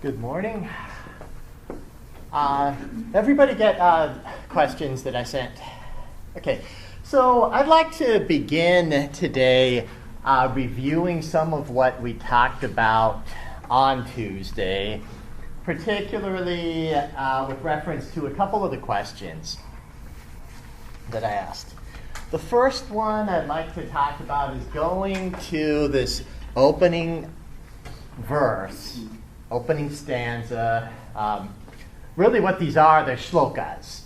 Good morning. Everybody get questions that I sent? Okay, so I'd like to begin today reviewing some of what we talked about on Tuesday, particularly with reference to a couple of the questions that I asked. The first one I'd like to talk about is going to this opening verse, opening stanza. Really what these are, they're shlokas.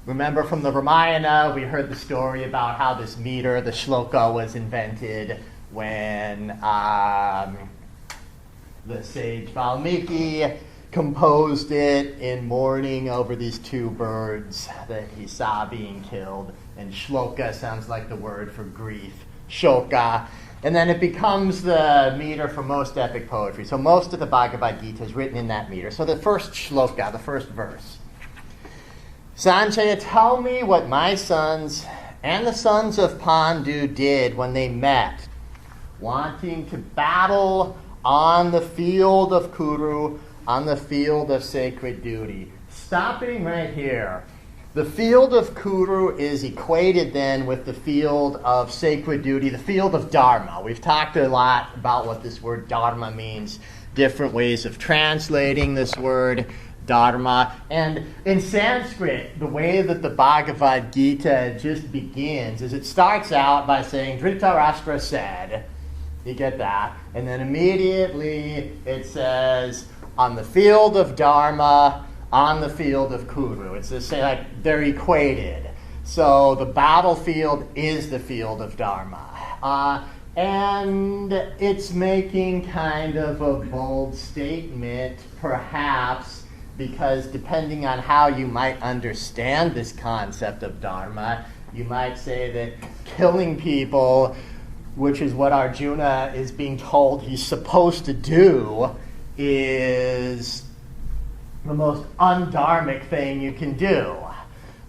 Remember from the Ramayana, we heard the story about how this meter, the shloka, was invented when the sage Valmiki composed it in mourning over these two birds that he saw being killed. And shloka sounds like the word for grief, shoka. And then it becomes the meter for most epic poetry. So most of the Bhagavad Gita is written in that meter. So the first shloka, the first verse. Sanjaya, tell me what my sons and the sons of Pandu did when they met, wanting to battle on the field of Kuru, on the field of sacred duty. Stopping right here. The field of Kuru is equated then with the field of sacred duty, the field of Dharma. We've talked a lot about what this word Dharma means, different ways of translating this word Dharma. And in Sanskrit, the way that the Bhagavad Gita just begins is it starts out by saying, Dhritarashtra said, you get that, and then immediately it says, on the field of Dharma, on the field of Kuru. It's the same, like they're equated. So the battlefield is the field of Dharma. And it's making kind of a bold statement, perhaps, because depending on how you might understand this concept of Dharma, you might say that killing people, which is what Arjuna is being told he's supposed to do, is the most undharmic thing you can do.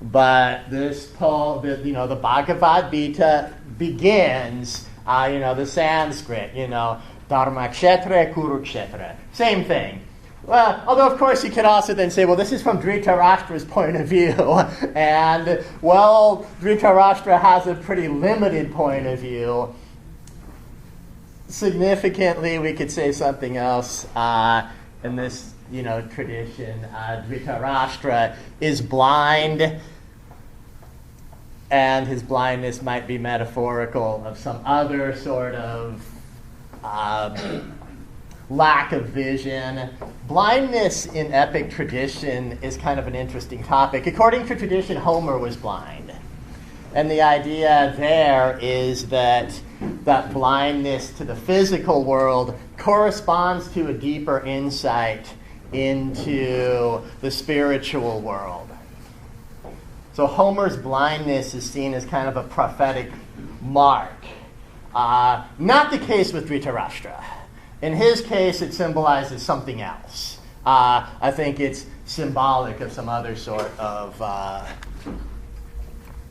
But this the Bhagavad Gita begins, the Sanskrit, Dharma Kshetra, Kuru Kshetra. Same thing. Well, although of course you could also then say, well, this is from Dhritarashtra's point of view. And, well, Dhritarashtra has a pretty limited point of view. Significantly, we could say something else in this tradition. Dhritarashtra is blind, and his blindness might be metaphorical of some other sort of lack of vision. Blindness in epic tradition is kind of an interesting topic. According to tradition, Homer was blind. And the idea there is that blindness to the physical world corresponds to a deeper insight into the spiritual world. So Homer's blindness is seen as kind of a prophetic mark. Not the case with Dhritarashtra. In his case, it symbolizes something else. I think it's symbolic of some other sort of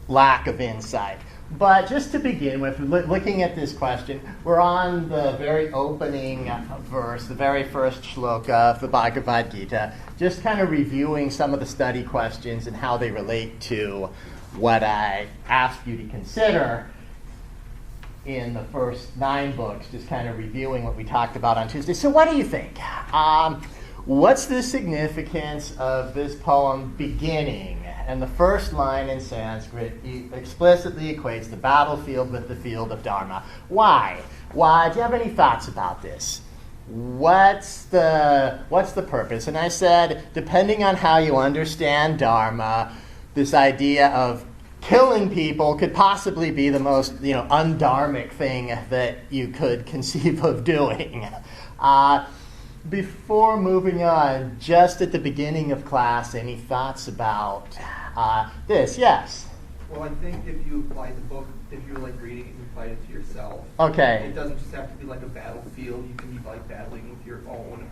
lack of insight. But just to begin with, looking at this question, we're on the very opening verse, the very first shloka of the Bhagavad Gita, just kind of reviewing some of the study questions and how they relate to what I asked you to consider in the first 9 books, just kind of reviewing what we talked about on Tuesday. So what do you think? What's the significance of this poem beginning? And the first line in Sanskrit explicitly equates the battlefield with the field of Dharma. Why? Why? Do you have any thoughts about this? What's the purpose? And I said, depending on how you understand Dharma, this idea of killing people could possibly be the most undharmic thing that you could conceive of doing. Before moving on, just at the beginning of class, any thoughts about this? Yes? Well, I think if you apply the book, if you're reading it, you apply it to yourself. Okay. It doesn't just have to be like a battlefield. You can be battling with your own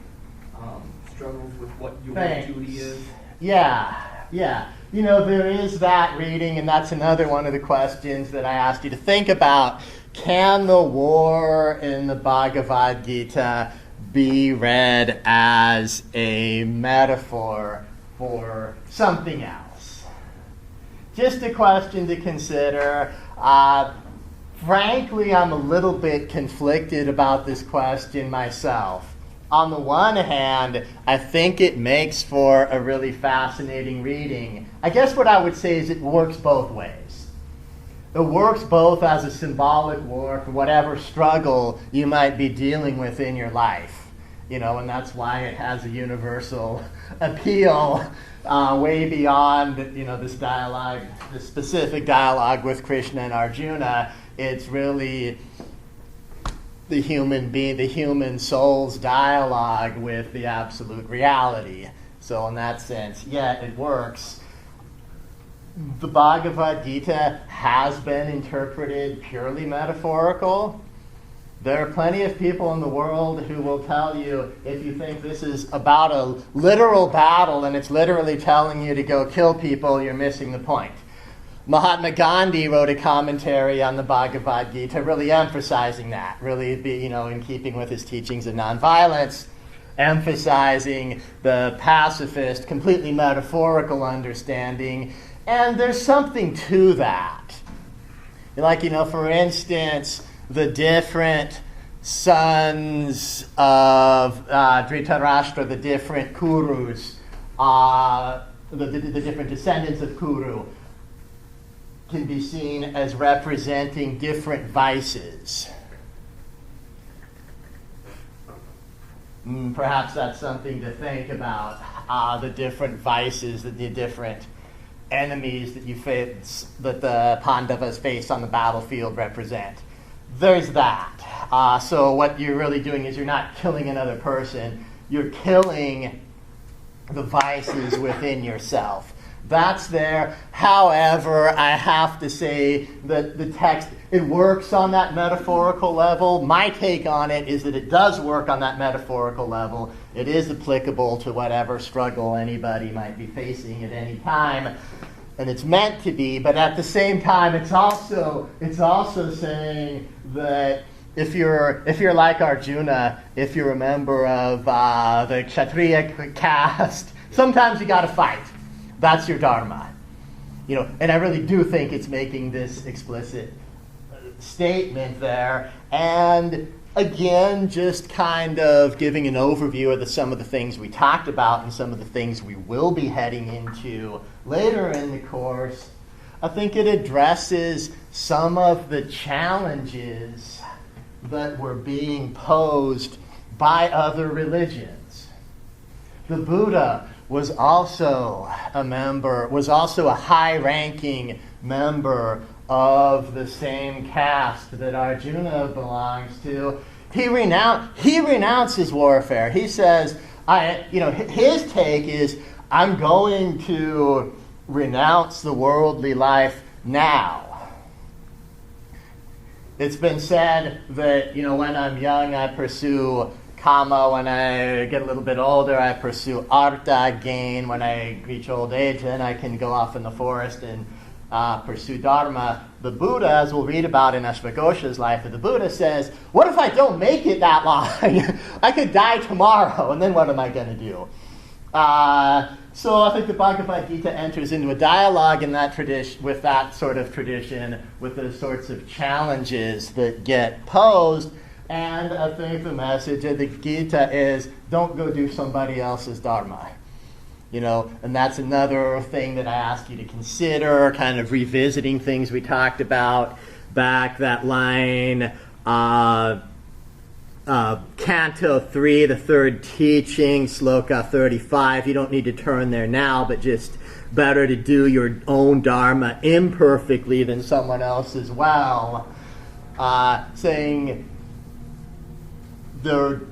struggles with what your duty is. Yeah. There is that reading, and that's another one of the questions that I asked you to think about. Can the war in the Bhagavad Gita be read as a metaphor for something else? Just a question to consider. Frankly, I'm a little bit conflicted about this question myself. On the one hand, I think it makes for a really fascinating reading. I guess what I would say is it works both ways. It works both as a symbolic war for whatever struggle you might be dealing with in your life. And that's why it has a universal appeal way beyond, this dialogue, this specific dialogue with Krishna and Arjuna. It's really the human soul's dialogue with the absolute reality. So in that sense, yeah, it works. The Bhagavad Gita has been interpreted purely metaphorical. There are plenty of people in the world who will tell you, if you think this is about a literal battle and it's literally telling you to go kill people, you're missing the point. Mahatma Gandhi wrote a commentary on the Bhagavad Gita, really emphasizing that, really in keeping with his teachings of nonviolence, emphasizing the pacifist, completely metaphorical understanding. And there's something to that. For instance, the different sons of Dhritarashtra, the different Kurus, the different descendants of Kuru, can be seen as representing different vices. Perhaps that's something to think about, the different vices, the different enemies that you face, that the Pandavas face on the battlefield represent. There's that. So what you're really doing is you're not killing another person, you're killing the vices within yourself. That's there. However, I have to say that the text, it works on that metaphorical level. My take on it is that it does work on that metaphorical level. It is applicable to whatever struggle anybody might be facing at any time. And it's meant to be, but at the same time, it's also saying that if you're like Arjuna, if you're a member of the Kshatriya caste, sometimes you got to fight. That's your dharma. And I really do think it's making this explicit statement there. And again, just kind of giving an overview of some of the things we talked about and some of the things we will be heading into later in the course. I think it addresses some of the challenges that were being posed by other religions. The Buddha was also a high-ranking member of the same caste that Arjuna belongs to. He renounces warfare. He says, his take is, I'm going to renounce the worldly life now. It's been said that, when I'm young, I pursue kama. When I get a little bit older, I pursue artha, gain. When I reach old age, then I can go off in the forest and pursue dharma. The Buddha, as we'll read about in Ashvaghosha's life of the Buddha, says, what if I don't make it that long? I could die tomorrow, and then what am I going to do? So I think the Bhagavad Gita enters into a dialogue in that tradition, with that sort of tradition, with those sorts of challenges that get posed. And I think the message of the Gita is, don't go do somebody else's dharma. And that's another thing that I ask you to consider, kind of revisiting things we talked about back, that line, Canto 3, the third teaching, Sloka 35. You don't need to turn there now, but just better to do your own dharma imperfectly than someone else's well. Saying there are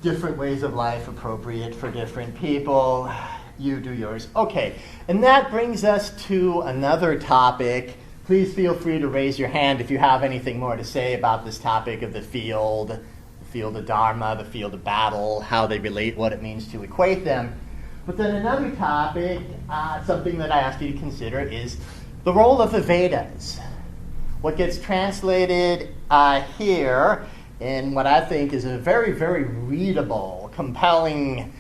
different ways of life appropriate for different people. You do yours. Okay, and that brings us to another topic. Please feel free to raise your hand if you have anything more to say about this topic of the field of dharma, the field of battle, how they relate, what it means to equate them. But then another topic, something that I ask you to consider, is the role of the Vedas. What gets translated here in what I think is a very, very readable, compelling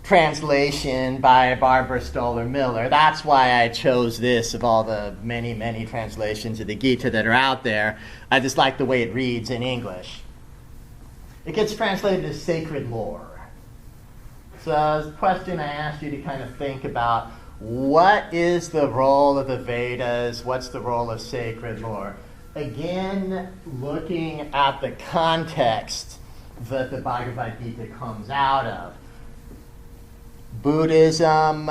translation by Barbara Stoller Miller. That's why I chose this of all the many, many translations of the Gita that are out there. I just like the way it reads in English. It gets translated as sacred lore. So the question I asked you to kind of think about, what is the role of the Vedas? What's the role of sacred lore? Again, looking at the context that the Bhagavad Gita comes out of. Buddhism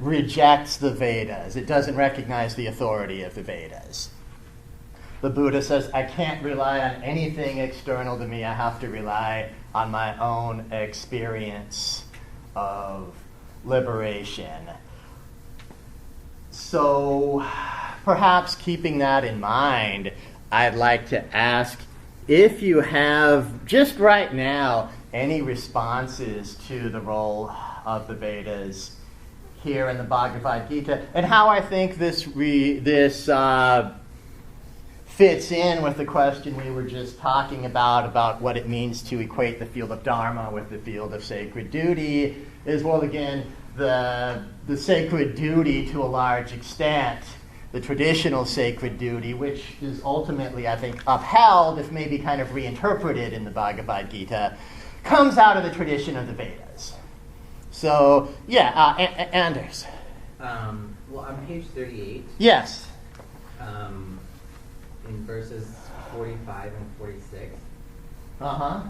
rejects the Vedas. It doesn't recognize the authority of the Vedas. The Buddha says, I can't rely on anything external to me. I have to rely on my own experience of liberation. So perhaps keeping that in mind, I'd like to ask if you have, just right now, any responses to the role of the Vedas here in the Bhagavad Gita, and how I think this fits in with the question we were just talking about what it means to equate the field of Dharma with the field of sacred duty, is, well, again, the sacred duty to a large extent, the traditional sacred duty, which is ultimately, I think, upheld, if maybe kind of reinterpreted in the Bhagavad Gita, comes out of the tradition of the Vedas. So, yeah, Anders. Well, on page 38, Yes. in verses 45 and 46, Uh-huh.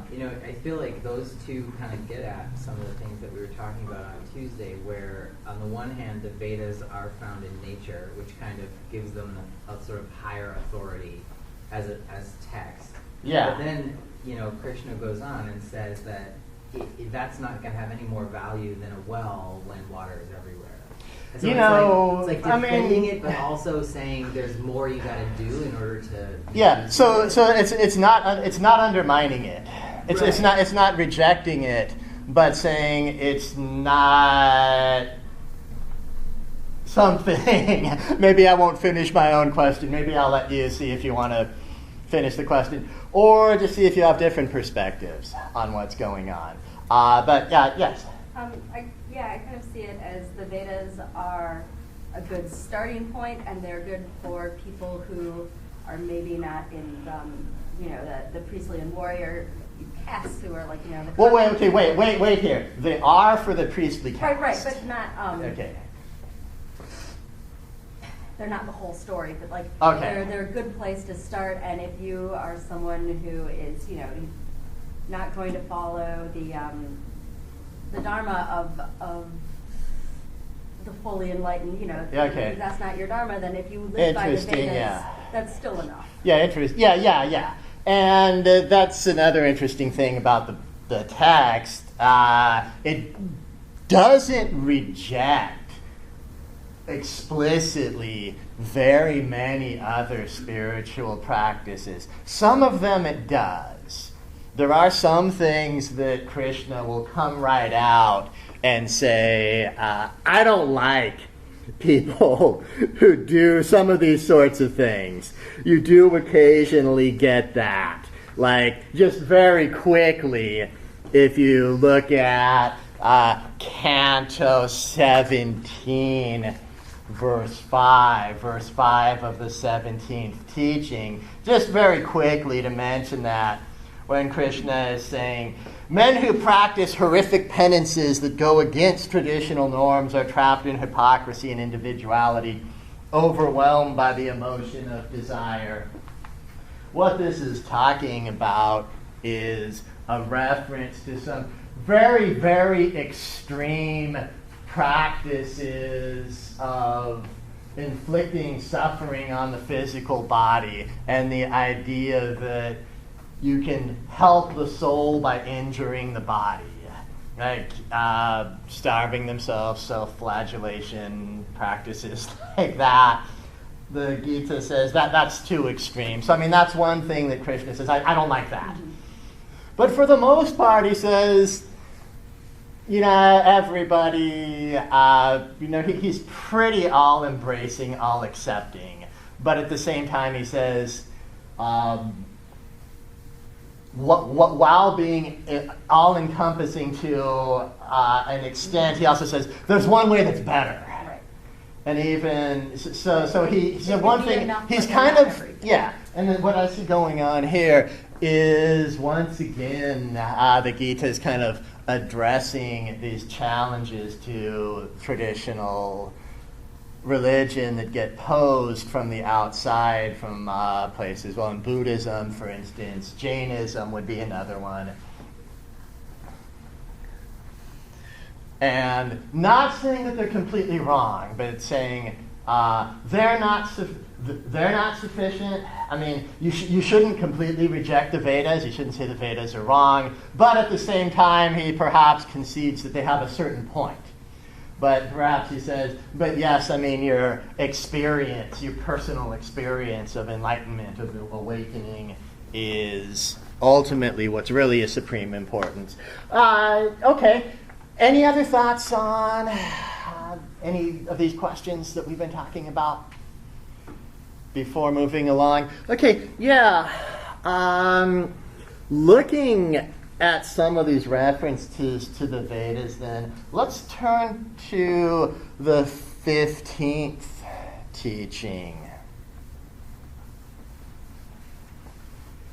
I feel like those two kind of get at some of the things that we were talking about on Tuesday, where on the one hand, the Vedas are found in nature, which kind of gives them a sort of higher authority as text. Yeah. But then, Krishna goes on and says that that's not going to have any more value than a well when water is everywhere. And so it's like defending it, but also saying there's more you got to do in order to. Yeah. So it's not undermining it. It's not rejecting it, but saying it's not something. Maybe I won't finish my own question. Maybe I'll let you see if you want to finish the question, or to see if you have different perspectives on what's going on. But yes. I kind of see it as the Vedas are a good starting point, and they're good for people who are maybe not in the priestly and warrior castes, who are like the. Well, wait here. They are for the priestly caste. Right, but not. Okay. They're not the whole story, but Okay. they're a good place to start. And if you are someone who is not going to follow the Dharma of the fully enlightened, Okay. if that's not your Dharma, then if you live by the Vedas, yeah. that's still enough. Yeah, interesting. Yeah. And that's another interesting thing about the text. It doesn't reject explicitly very many other spiritual practices. Some of them it does. There are some things that Krishna will come right out and say, I don't like people who do some of these sorts of things. You do occasionally get that. Like, just very quickly, if you look at Canto 17, verse 5 of the 17th teaching, just very quickly to mention that, when Krishna is saying, men who practice horrific penances that go against traditional norms are trapped in hypocrisy and individuality, overwhelmed by the emotion of desire. What this is talking about is a reference to some very, very extreme practices of inflicting suffering on the physical body, and the idea that you can help the soul by injuring the body, like starving themselves, self-flagellation, practices like that. The Gita says that's too extreme. So, that's one thing that Krishna says, I don't like that. Mm-hmm. But for the most part, he says, everybody, he's pretty all-embracing, all-accepting. But at the same time, he says, while being all-encompassing to an extent, he also says there's one way that's better. Right. And even so he said It one would be thing. enough He's for kind not of everything. yeah. And then what I see going on here is once again the Gita is kind of addressing these challenges to traditional religion that get posed from the outside, from places. Well, in Buddhism, for instance, Jainism would be another one. And not saying that they're completely wrong, but saying they're not sufficient. I mean, you shouldn't completely reject the Vedas. You shouldn't say the Vedas are wrong. But at the same time, he perhaps concedes that they have a certain point. But perhaps he says, but yes, I mean, your experience, your personal experience of enlightenment, of awakening is ultimately what's really of supreme importance. Okay. Any other thoughts on any of these questions that we've been talking about before moving along? Okay, yeah. Looking at some of these references to the Vedas, then let's turn to the 15th teaching,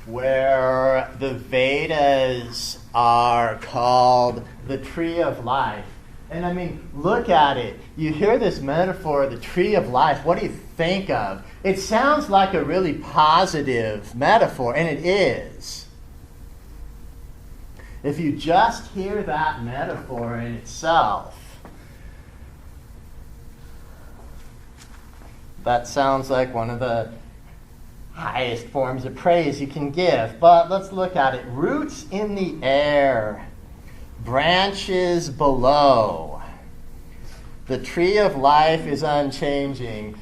where the Vedas are called the tree of life. And I mean, look at it. You hear this metaphor, the tree of life. What do you think of? It sounds like a really positive metaphor, and it is. If you just hear that metaphor in itself, that sounds like one of the highest forms of praise you can give. But let's look at it. Roots in the air, branches below. The tree of life is unchanging.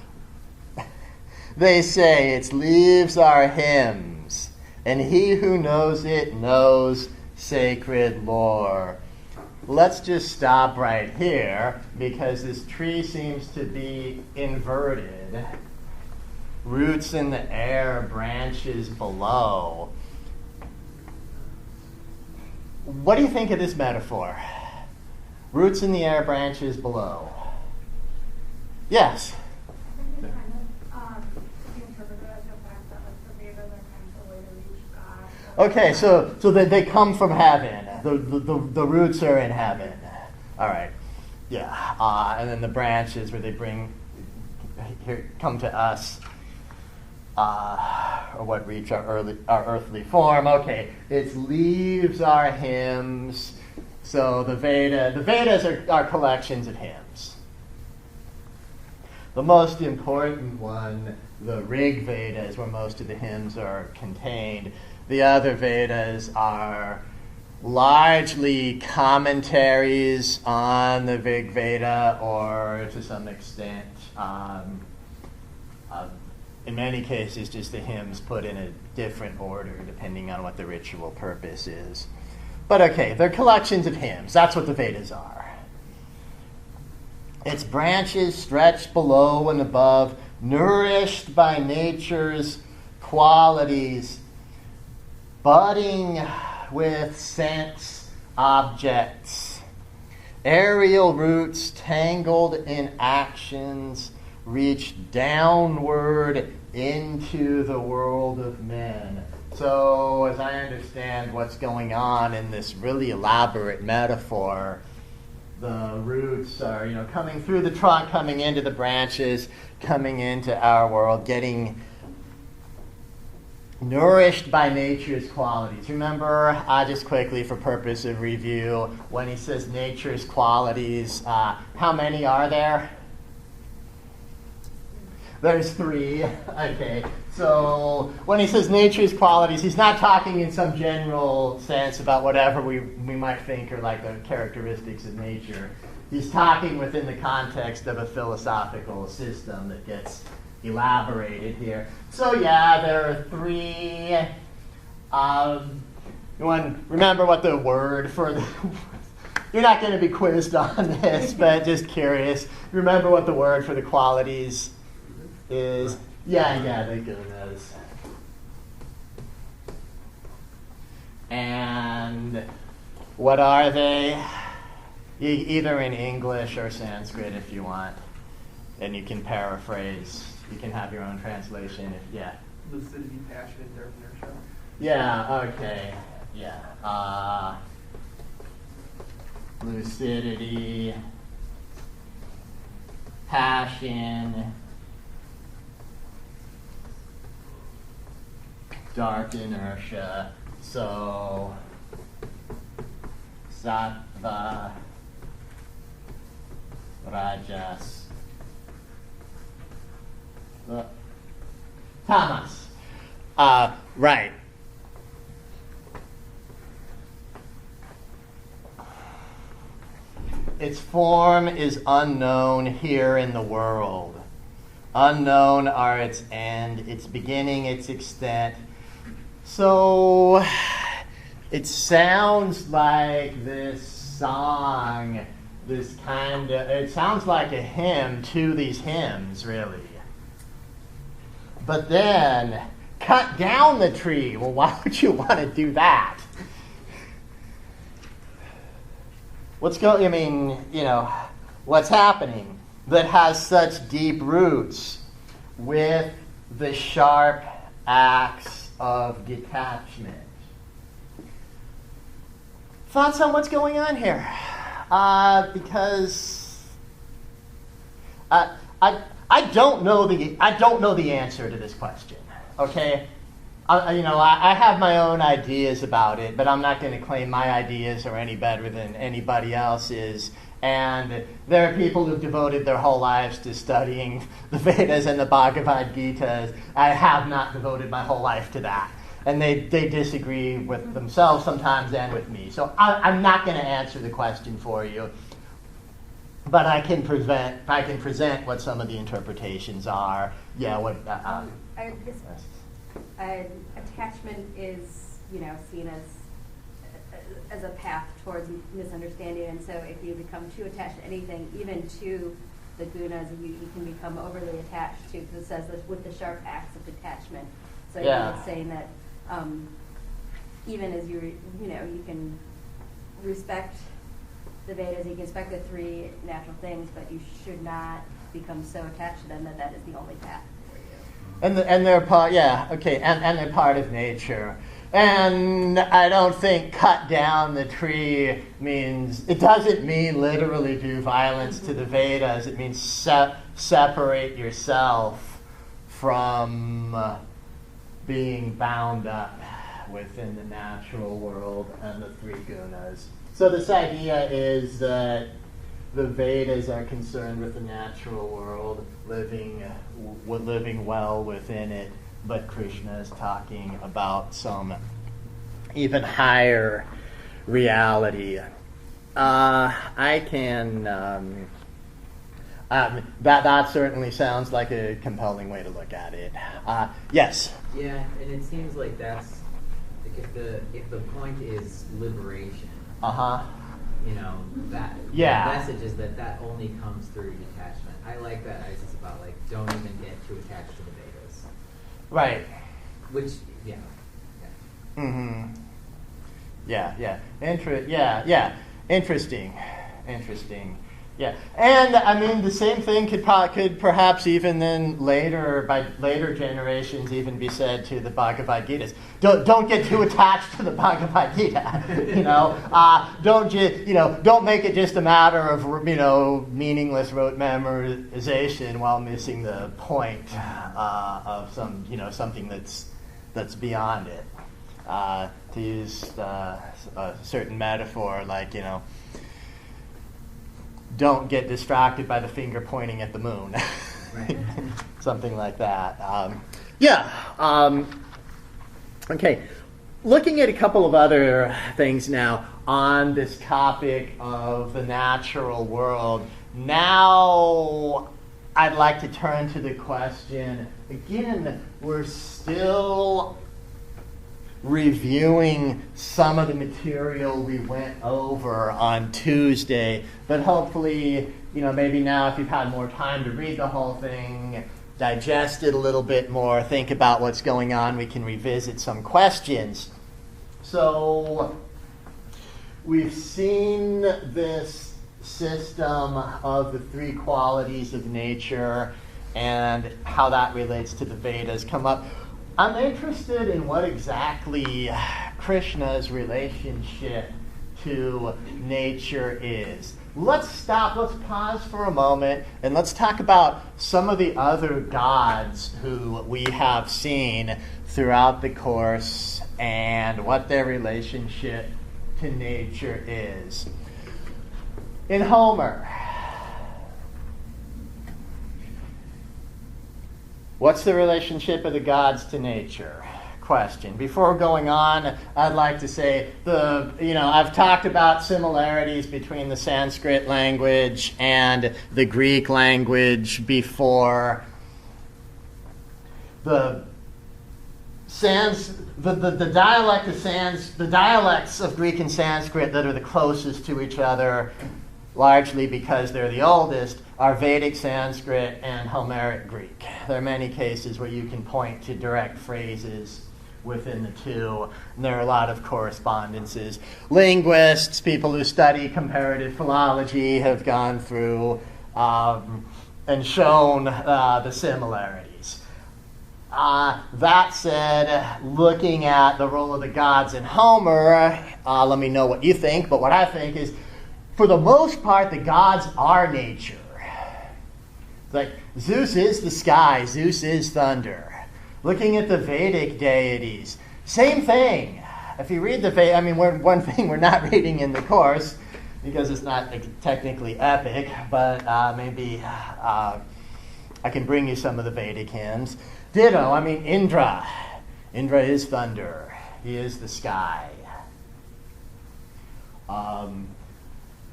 They say its leaves are hymns, and he who knows it knows sacred lore. Let's just stop right here, because this tree seems to be inverted. Roots in the air, branches below. What do you think of this metaphor? Roots in the air, branches below. Yes? I think it kind of interpreted as the fact that like the Vedas are kind of the way to reach God. Okay, so they come from heaven. The roots are in heaven. All right. Yeah. And then the branches where they come to us, or what reach our earthly form. Okay, its leaves are hymns. So the Vedas are collections of hymns. The most important one, the Rig Veda, is where most of the hymns are contained. The other Vedas are largely commentaries on the Rig Veda, or to some extent, in many cases, just the hymns put in a different order depending on what the ritual purpose is. But okay, they're collections of hymns. That's what the Vedas are. Its branches stretched below and above, nourished by nature's qualities, budding with sense objects. Aerial roots tangled in actions reach downward into the world of men. So, as I understand what's going on in this really elaborate metaphor, the roots are, coming through the trunk, coming into the branches, coming into our world, getting nourished by nature's qualities. Remember, just quickly for purpose of review, when he says nature's qualities, how many are there? There's 3. Okay. So when he says nature's qualities, he's not talking in some general sense about whatever we might think are like the characteristics of nature. He's talking within the context of a philosophical system that gets elaborated here. So yeah, there are 3. Remember what the word for the... You're not going to be quizzed on this, but just curious. Remember what the word for the qualities is? Yeah, the gunas. And what are they? Either in English or Sanskrit if you want. And you can paraphrase. You can have your own translation. Lucidity, passion, and inertia. Yeah, okay. Yeah. Lucidity, passion, dark inertia. So, sattva, rajas, tamas. Right. Its form is unknown here in the world. Unknown are its end, its beginning, its extent. So it sounds like this song, it sounds like a hymn to these hymns, really. But then, cut down the tree. Well, why would you want to do that? What's happening that has such deep roots with the sharp acts of detachment? Thoughts on what's going on here? Because I don't know the answer to this question. Okay, I have my own ideas about it, but I'm not going to claim my ideas are any better than anybody else's. And there are people who've devoted their whole lives to studying the Vedas and the Bhagavad Gita. I have not devoted my whole life to that. And they disagree with themselves sometimes and with me. So I'm not going to answer the question for you. But I can present what some of the interpretations are. Yeah, attachment is, seen as a path towards misunderstanding, and so if you become too attached to anything, even to the gunas, you can become overly attached to, because it says this with the sharp acts of detachment. So it's saying that even as you can respect the Vedas, you can respect the three natural things, but you should not become so attached to them that is the only path for you. And they're part, and they're part of nature. And I don't think cut down the tree it doesn't mean literally do violence to the Vedas. It means separate yourself from being bound up within the natural world and the three gunas. So this idea is that the Vedas are concerned with the natural world, living well within it, but Krishna is talking about some even higher reality. That certainly sounds like a compelling way to look at it. Yes? Yeah, and it seems like that's, if the point is liberation, the message is that only comes through detachment. I like that. It's about don't even get too attached to the Vedas. Right. Which, Mm-hmm. Interesting. Yeah, and the same thing could perhaps even then by later generations even be said to the Bhagavad Gitas. Don't get too attached to the Bhagavad Gita. Don't make it just a matter of meaningless rote memorization while missing the point of something that's beyond it. To use a certain metaphor, don't get distracted by the finger pointing at the moon. Right. Something like that. Okay. Looking at a couple of other things now on this topic of the natural world. Now I'd like to turn to the question. Again, we're still reviewing some of the material we went over on Tuesday, but hopefully, maybe now if you've had more time to read the whole thing, digest it a little bit more, think about what's going on, we can revisit some questions. So we've seen this system of the three qualities of nature and how that relates to the Vedas come up. I'm interested in what exactly Krishna's relationship to nature is. Let's pause for a moment, and let's talk about some of the other gods who we have seen throughout the course and what their relationship to nature is. In Homer, what's the relationship of the gods to nature? Question. Before going on, I'd like to say I've talked about similarities between the Sanskrit language and the Greek language before. The dialects of Greek and Sanskrit that are the closest to each other, largely because they're the oldest, are Vedic Sanskrit and Homeric Greek. There are many cases where you can point to direct phrases within the two, and there are a lot of correspondences. Linguists, people who study comparative philology, have gone through and shown the similarities. That said, looking at the role of the gods in Homer, let me know what you think, but what I think is, for the most part, the gods are nature. It's like Zeus is the sky, Zeus is thunder. Looking at the Vedic deities, same thing. If you read the one thing we're not reading in the course, because it's not technically epic, but maybe I can bring you some of the Vedic hymns. Ditto, Indra. Indra is thunder. He is the sky.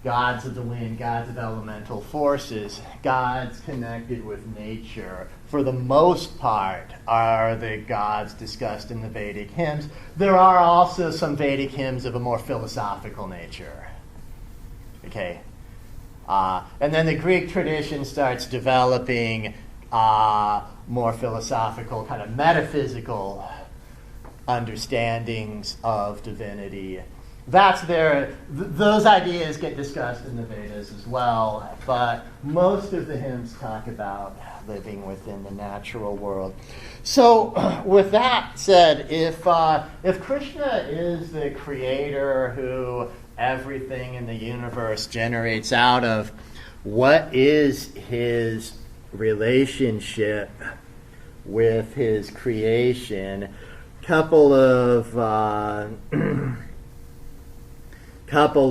Gods of the wind, gods of elemental forces, gods connected with nature, for the most part, are the gods discussed in the Vedic hymns. There are also some Vedic hymns of a more philosophical nature. Okay. And then the Greek tradition starts developing more philosophical, kind of metaphysical understandings of divinity. Those ideas get discussed in the Vedas as well, but most of the hymns talk about living within the natural world. So, with that said, if Krishna is the creator who everything in the universe generates out of, what is his relationship with his creation? Couple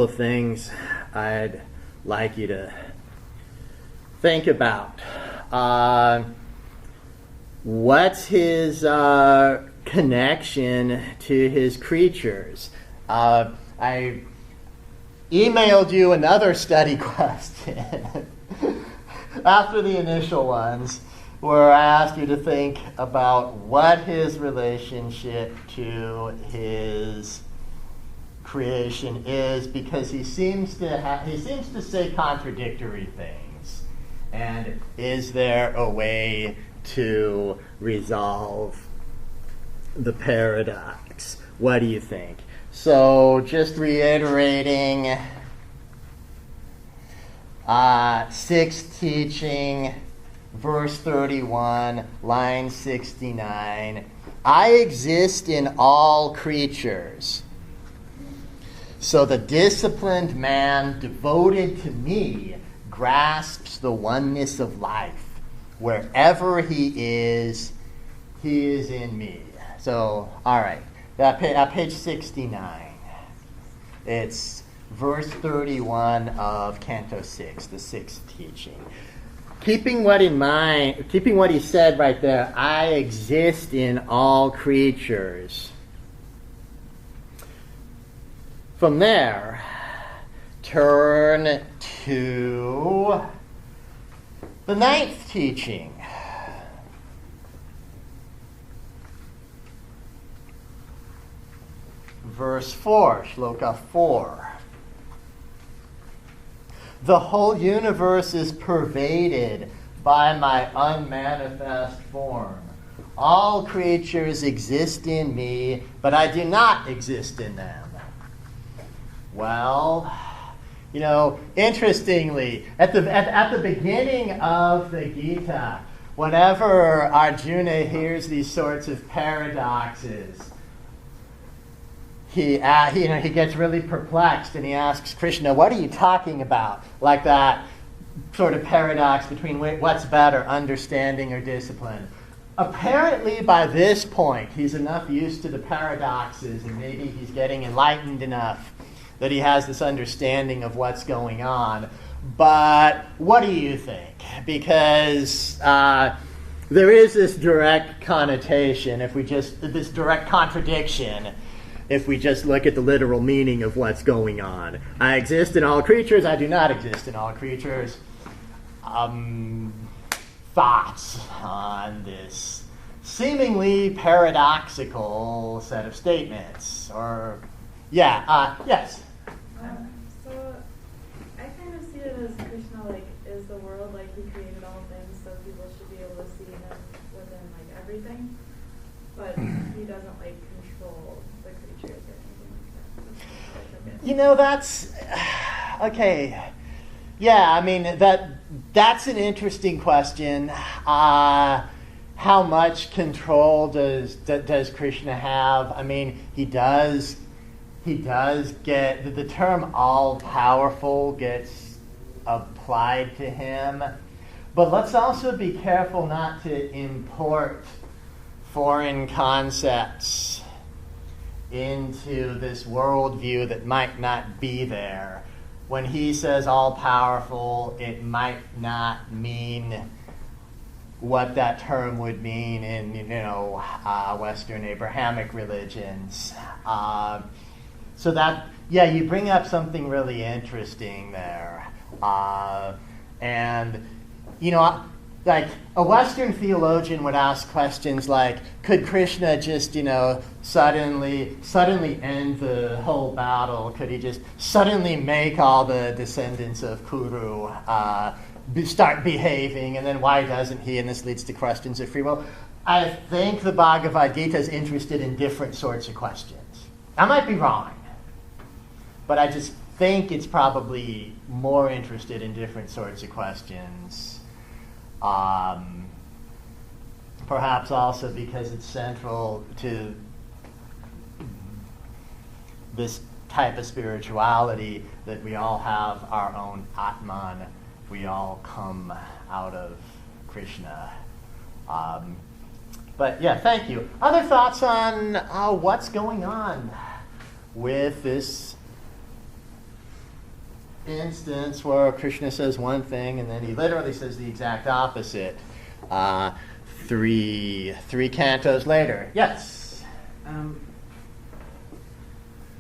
of things I'd like you to think about. What's his connection to his creatures? I emailed you another study question after the initial ones, where I asked you to think about what his relationship to his creation is, because he seems to say contradictory things. And is there a way to resolve the paradox? What do you think? So, just reiterating, sixth teaching, verse 31, line 69. I exist in all creatures. So the disciplined man devoted to me grasps the oneness of life. Wherever he is in me. So, all right, page 69. It's verse 31 of Canto 6, the sixth teaching. Keeping what he said right there, I exist in all creatures. From there, turn to the ninth teaching. Verse 4, shloka 4. The whole universe is pervaded by my unmanifest form. all creatures exist in me, but I do not exist in them. Well, interestingly, at the beginning of the Gita, whenever Arjuna hears these sorts of paradoxes, he gets really perplexed and he asks Krishna, "What are you talking about?" Like that sort of paradox between what's better, understanding or discipline. Apparently, by this point, he's enough used to the paradoxes, and maybe he's getting enlightened enough that he has this understanding of what's going on. But what do you think? Because there is this direct connotation, this direct contradiction, if we just look at the literal meaning of what's going on. I exist in all creatures, I do not exist in all creatures. Thoughts on this seemingly paradoxical set of statements? Yes? So I kind of see it as Krishna is the world, he created all things, so people should be able to see him within everything, but he doesn't control the creatures or anything like that. That's okay. Yeah, that's an interesting question. How much control does Krishna have? He does get the term all-powerful gets applied to him. But let's also be careful not to import foreign concepts into this worldview that might not be there. When he says all-powerful, it might not mean what that term would mean in, Western Abrahamic religions. So that, you bring up something really interesting there. And, a Western theologian would ask questions like, could Krishna just, suddenly end the whole battle? Could he just suddenly make all the descendants of Kuru start behaving? And then why doesn't he? And this leads to questions of free will. I think the Bhagavad Gita is interested in different sorts of questions. I might be wrong, but I just think it's probably more interested in different sorts of questions. Perhaps also because it's central to this type of spirituality that we all have our own Atman. We all come out of Krishna. But thank you. Other thoughts on what's going on with this instance where Krishna says one thing and then he literally says the exact opposite three cantos later? Yes?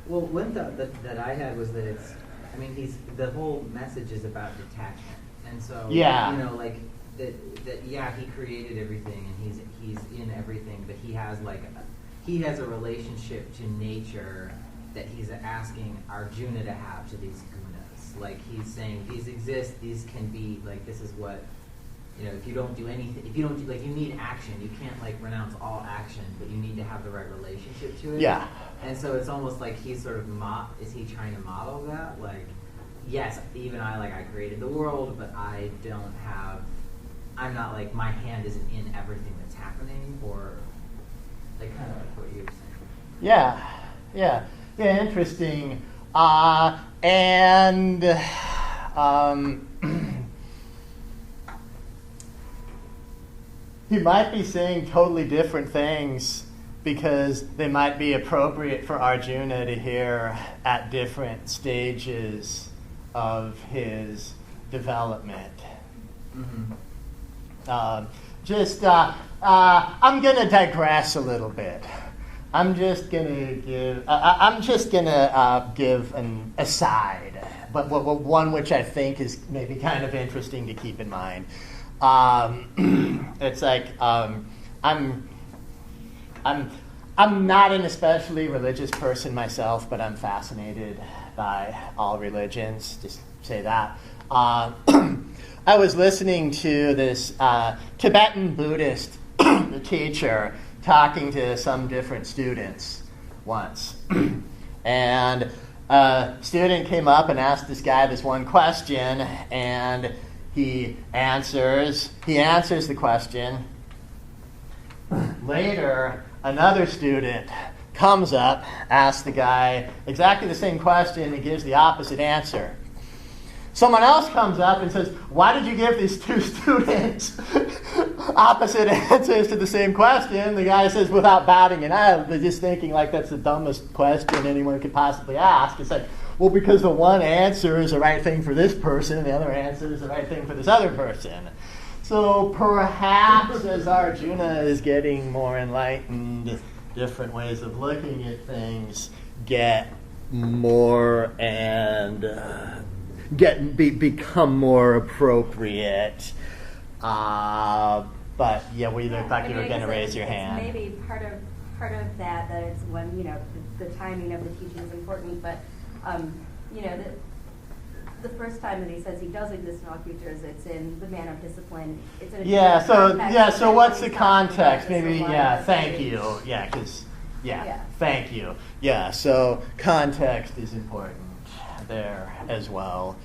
Well, one thought that I had was that the whole message is about detachment. And so, he created everything and he's in everything, but he has a relationship to nature that he's asking Arjuna to have to these gunas. He's saying these exist, these can be, this is what, if you don't do anything, if you don't do, you need action. You can't renounce all action, but you need to have the right relationship to it. Yeah. And so it's almost like he's sort of is he trying to model that? Yes, even I created the world, but I'm not my hand isn't in everything that's happening, or kind of what you were saying. Yeah, interesting. And he might be saying totally different things because they might be appropriate for Arjuna to hear at different stages of his development. Mm-hmm. I'm going to digress a little bit. I'm just gonna give an aside, but one which I think is maybe kind of interesting to keep in mind. It's I'm not an especially religious person myself, but I'm fascinated by all religions. Just say that. I was listening to this Tibetan Buddhist the teacher talking to some different students once. And a student came up and asked this guy this one question, and he answers the question. Later, another student comes up, asks the guy exactly the same question, and gives the opposite answer. Someone else comes up and says, why did you give these two students opposite answers to the same question? The guy says, without batting an eye, they're just thinking like that's the dumbest question anyone could possibly ask. It's like, well, because the one answer is the right thing for this person, and the other answer is the right thing for this other person. So perhaps as Arjuna is getting more enlightened, different ways of looking at things get more and become more appropriate. But yeah, we thought you were going to raise your hand. Maybe part of that it's when the timing of the teaching is important. But the first time that he says he does exist in all creatures, it's in the man of discipline. It's in a context. So what's the context? Maybe thank you. Thank you. Yeah, so context is important there as well.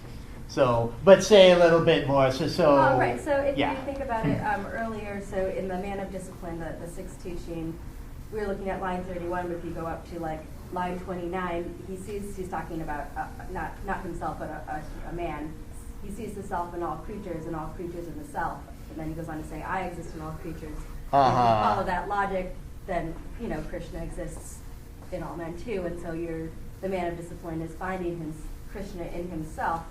So, but say a little bit more. Right. So if you think about it earlier, so in the Man of Discipline, the sixth teaching, we were looking at line 31. But if you go up to like line 29, he's talking about not himself, but a man. He sees the self in all creatures, and all creatures in the self. And then he goes on to say, "I exist in all creatures." And if you follow that logic, then Krishna exists in all men too. And so the Man of Discipline is finding Krishna in himself.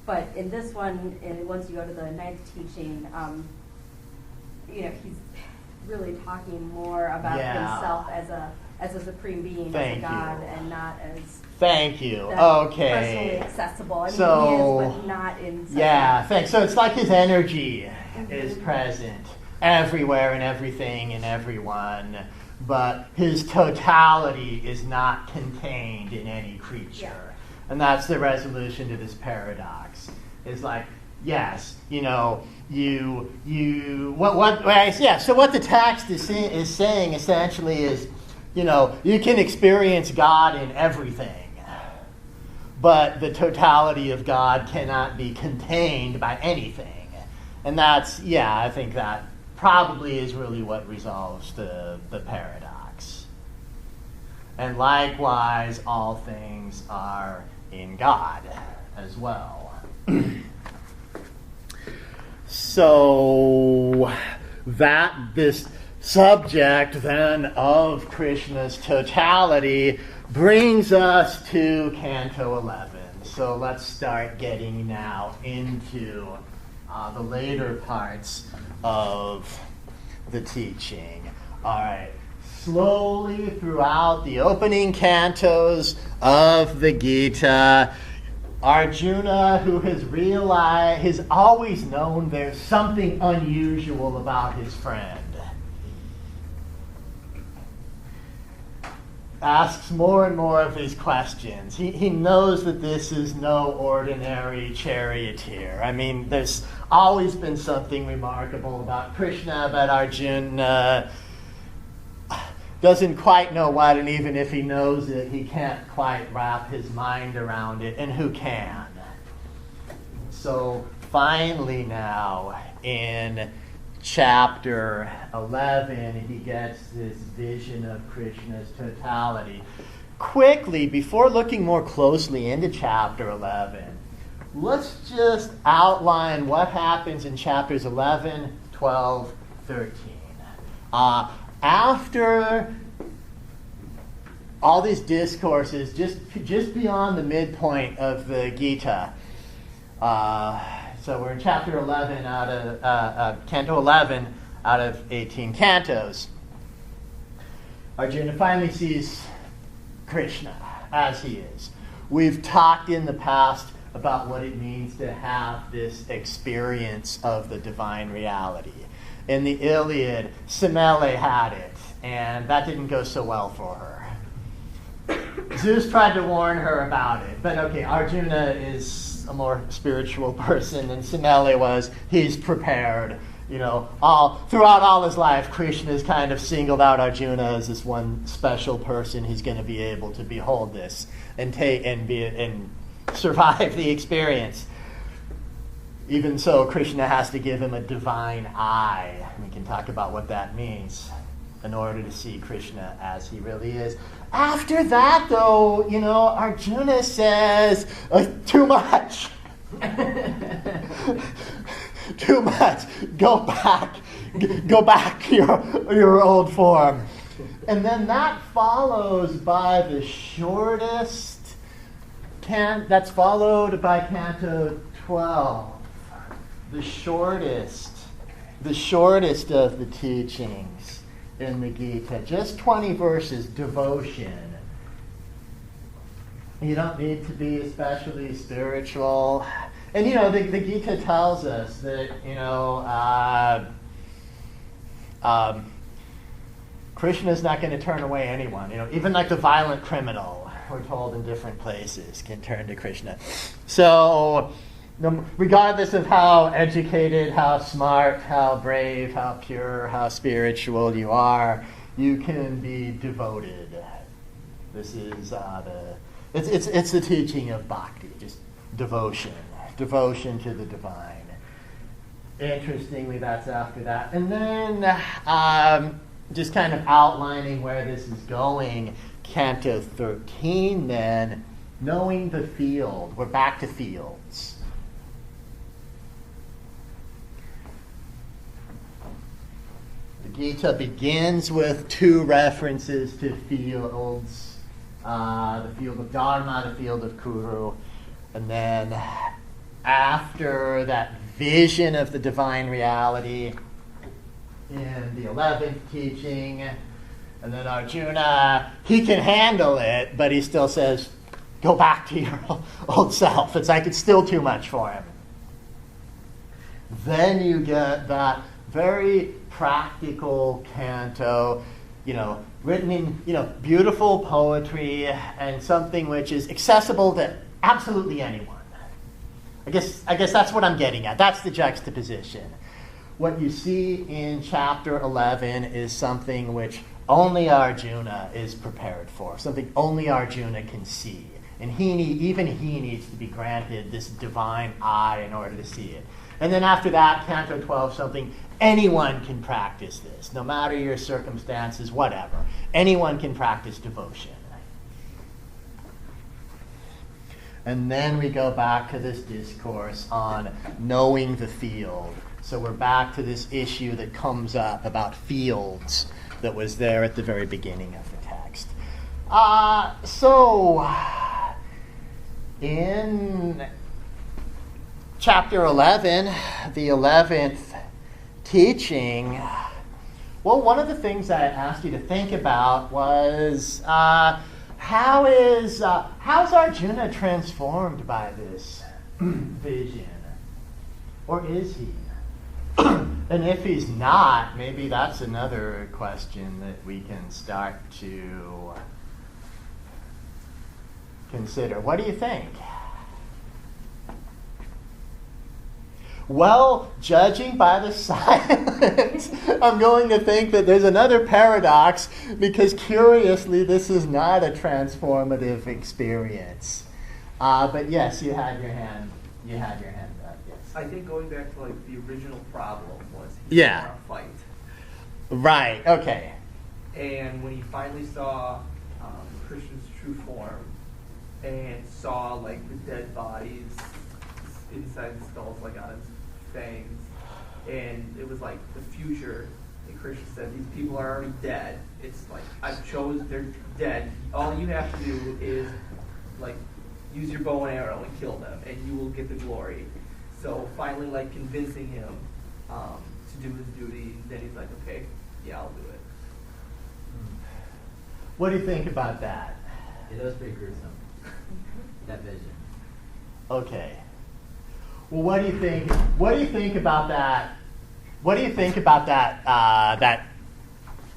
But in this one, and once you go to the ninth teaching, he's really talking more about himself as a supreme being, as a god, and not as personally accessible. I mean, he is, but not in. Thanks. So it's like his energy is present everywhere and everything and everyone, but his totality is not contained in any creature. Yeah. And that's the resolution to this paradox. It's like, yes, so what the text is saying essentially is, you can experience God in everything, but the totality of God cannot be contained by anything. And that's, I think that probably is really what resolves the paradox. And likewise, all things are in God as well. So that this subject then of Krishna's totality brings us to Canto 11. So let's start getting now into the later parts of the teaching. All right. Slowly throughout the opening cantos of the Gita, Arjuna, who has always known there's something unusual about his friend, asks more and more of these questions. He knows that this is no ordinary charioteer. I mean, there's always been something remarkable about Krishna, but Arjuna doesn't quite know what, and even if he knows it, he can't quite wrap his mind around it, and who can? So finally now, in chapter 11, he gets this vision of Krishna's totality. Quickly, before looking more closely into chapter 11, let's just outline what happens in chapters 11, 12, 13. After all these discourses, just beyond the midpoint of the Gita, so we're in chapter 11 out of Canto 11 out of 18 cantos. Arjuna finally sees Krishna as he is. We've talked in the past about what it means to have this experience of the divine reality. In the Iliad, Semele had it, and that didn't go so well for her. Zeus tried to warn her about it, but okay, Arjuna is a more spiritual person than Semele was. He's prepared. throughout all his life, Krishna has kind of singled out Arjuna as this one special person who's going to be able to behold this and survive the experience. Even so, Krishna has to give him a divine eye. We can talk about what that means in order to see Krishna as he really is. After that, though, Arjuna says, too much. Too much. Go back to your old form. And then that follows by the shortest, that's followed by Canto 12. The shortest of the teachings in the Gita. Just 20 verses, devotion. You don't need to be especially spiritual. And the Gita tells us that, Krishna is not going to turn away anyone. Even like the violent criminal, we're told in different places, can turn to Krishna. So, regardless of how educated, how smart, how brave, how pure, how spiritual you are, you can be devoted. This is it's the teaching of bhakti, just devotion to the divine. Interestingly, that's after that. And then just kind of outlining where this is going, Canto 13 then, knowing the field. We're back to fields. The Gita begins with two references to fields, the field of Dharma, the field of Kuru, and then after that vision of the divine reality in the 11th teaching, and then Arjuna, he can handle it, but he still says, go back to your old self. It's like it's still too much for him. Then you get that very practical canto, written in, beautiful poetry and something which is accessible to absolutely anyone. I guess that's what I'm getting at. That's the juxtaposition. What you see in chapter 11 is something which only Arjuna is prepared for, something only Arjuna can see. And even he needs to be granted this divine eye in order to see it. And then after that, Canto 12, something anyone can practice this, no matter your circumstances, whatever. Anyone can practice devotion. And then we go back to this discourse on knowing the field. So we're back to this issue that comes up about fields that was there at the very beginning of the text. So in chapter 11, the 11th teaching, one of the things I asked you to think about was how's Arjuna transformed by this vision? Or is he? And if he's not, maybe that's another question that we can start to consider. What do you think? Well, judging by the silence, I'm going to think that there's another paradox, because curiously, this is not a transformative experience. But yes, you had your hand up. Yes. I think going back to the original problem was he didn't want to fight. Right. Okay. And when he finally saw Krishna's true form and saw the dead bodies inside the skulls, on his fangs, and it was the future. And Krishna said, "These people are already dead. It's I've chosen. They're dead. All you have to do is use your bow and arrow and kill them, and you will get the glory." So finally, convincing him to do his duty. Then he's like, "Okay, yeah, I'll do it." What do you think about that? Yeah, that was pretty gruesome. That vision. Okay. Well, what do you think? What do you think about that? What do you think about that? That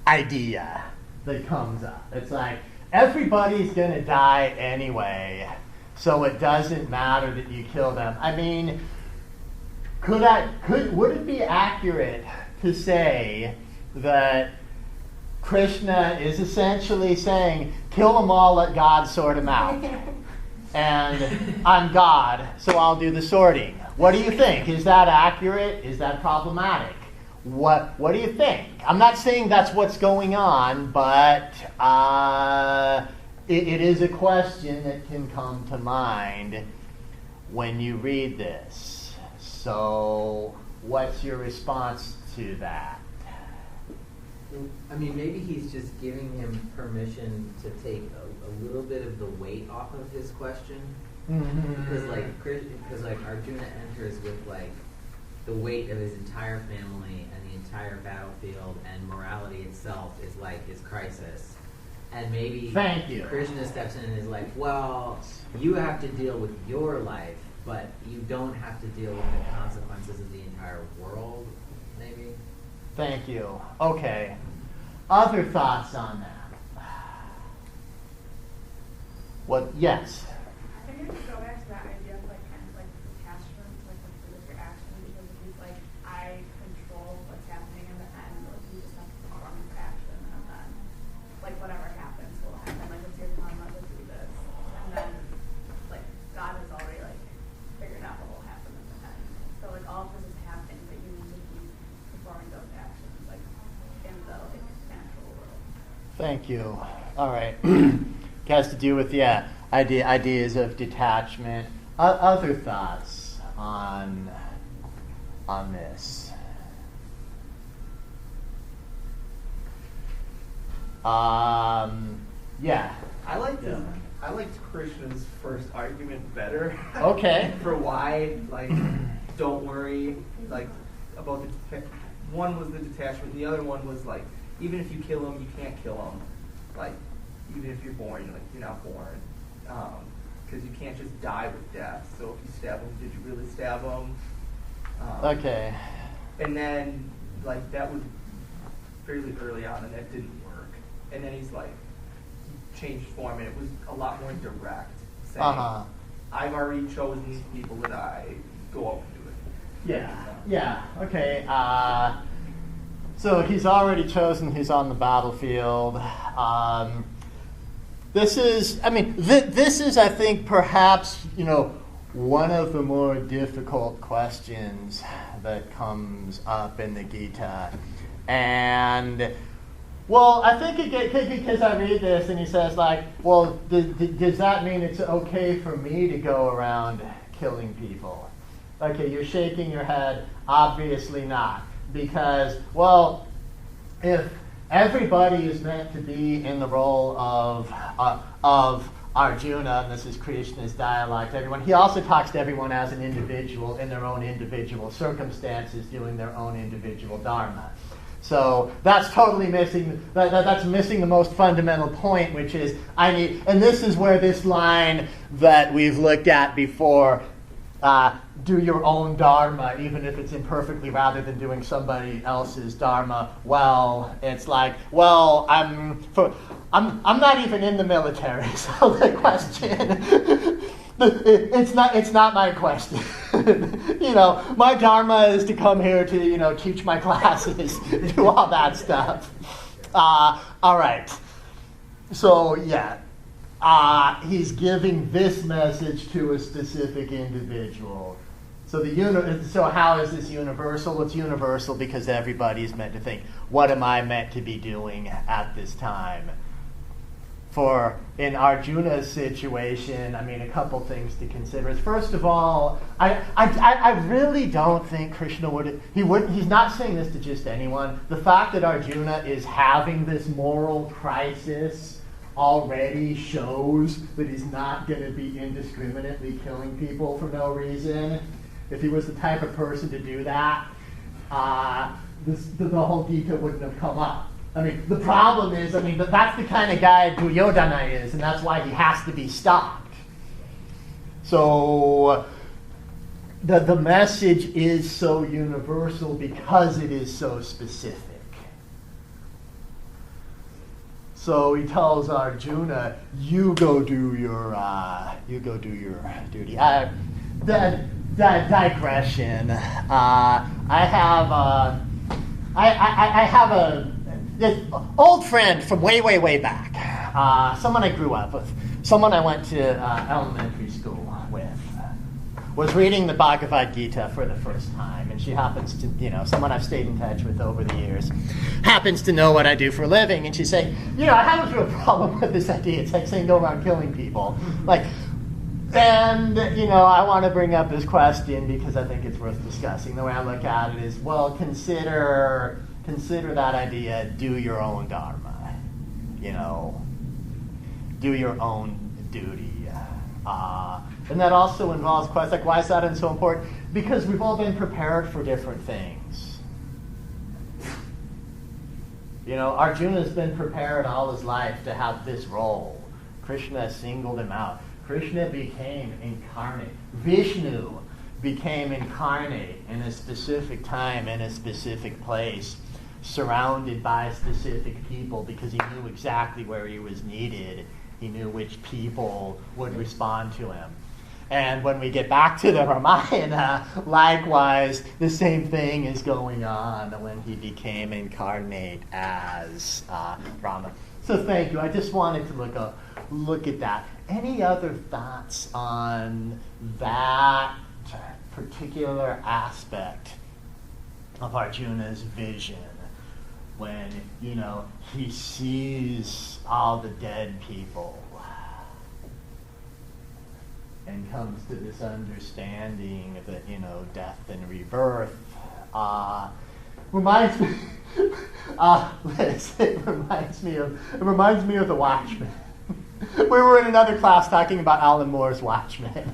idea that comes up. It's everybody's going to die anyway, so it doesn't matter that you kill them. I mean, would it be accurate to say that Krishna is essentially saying, kill them all, let God sort them out? And I'm God, so I'll do the sorting. What do you think? Is that accurate? Is that problematic? What do you think? I'm not saying that's what's going on, but it is a question that can come to mind when you read this. So, what's your response to that? I mean, maybe he's just giving him permission to take a little bit of the weight off of his question. Because like Arjuna enters with like the weight of his entire family and the entire battlefield, and morality itself is like his crisis. And maybe Krishna steps in and is like, well, you have to deal with your life, but you don't have to deal with the consequences of the entire world, maybe? Thank you. Okay. Other thoughts on that? What? Yes. I think if you go back to that idea of like kind of like detachment, like with your action, because if he's like, I control what's happening in the end, like you just have to perform your action, and then like whatever happens will happen. Like it's your karma to do this, and then like God has already like figured out what will happen in the end. So like all of this is happening, but you need to keep performing those actions like in the like natural world. Thank you. All right. It has to do with ideas of detachment. Other thoughts on this? Yeah. I liked Krishna's first argument better. Okay. For why, like, don't worry, like, about one was the detachment, the other one was like, even if you kill him, you can't kill him. Like, even if you're born, like, you're not born. Because you can't just die with death. So if you stab him, did you really stab him? Okay. And then, like, that was fairly early on, and that didn't work. And then he's like, changed form, and it was a lot more direct, saying, I've already chosen these people that I go up and do it. Yeah. Okay. So he's already chosen who's on the battlefield. This is, I think, perhaps, one of the more difficult questions that comes up in the Gita. And, well, I think because I read this and he says, like, well, does that mean it's okay for me to go around killing people? Okay, you're shaking your head. Obviously not. Because, well, if everybody is meant to be in the role of Arjuna, and this is Krishna's dialogue to everyone, he also talks to everyone as an individual in their own individual circumstances, doing their own individual dharma. So that's totally missing. That's missing the most fundamental point, which is and this is where this line that we've looked at before. Do your own dharma, even if it's imperfectly, rather than doing somebody else's dharma. Well, it's like, well, I'm not even in the military, so the question, it's not my question. My dharma is to come here to teach my classes, do all that stuff. All right. So yeah. He's giving this message to a specific individual. So how is this universal? It's universal because everybody's meant to think, what am I meant to be doing at this time? For in Arjuna's situation, a couple things to consider. First of all, I really don't think Krishna he's not saying this to just anyone. The fact that Arjuna is having this moral crisis already shows that he's not going to be indiscriminately killing people for no reason. If he was the type of person to do that, the whole Gita wouldn't have come up. The problem is, that's the kind of guy Duryodhana is, and that's why he has to be stopped. So the message is so universal because it is so specific. So he tells Arjuna, "You go do your duty." digression. I have this old friend from way back. Someone I grew up with. Someone I went to elementary school with. Was reading the Bhagavad Gita for the first time, and she happens to, someone I've stayed in touch with over the years, happens to know what I do for a living, and she's saying, I have a real problem with this idea. It's like saying go around killing people. And, I want to bring up this question because I think it's worth discussing. The way I look at it is, well, consider that idea, do your own dharma. Do your own duty. And that also involves questions like, why is that so important? Because we've all been prepared for different things. Arjuna's been prepared all his life to have this role. Krishna singled him out. Krishna became incarnate. Vishnu became incarnate in a specific time, in a specific place, surrounded by specific people because he knew exactly where he was needed. He knew which people would respond to him. And when we get back to the Ramayana, likewise, the same thing is going on when he became incarnate as Rama. So thank you. I just wanted to look at that. Any other thoughts on that particular aspect of Arjuna's vision when, he sees all the dead people and comes to this understanding that, death and rebirth reminds me Liz, it reminds me of The Watchmen. We were in another class talking about Alan Moore's Watchmen,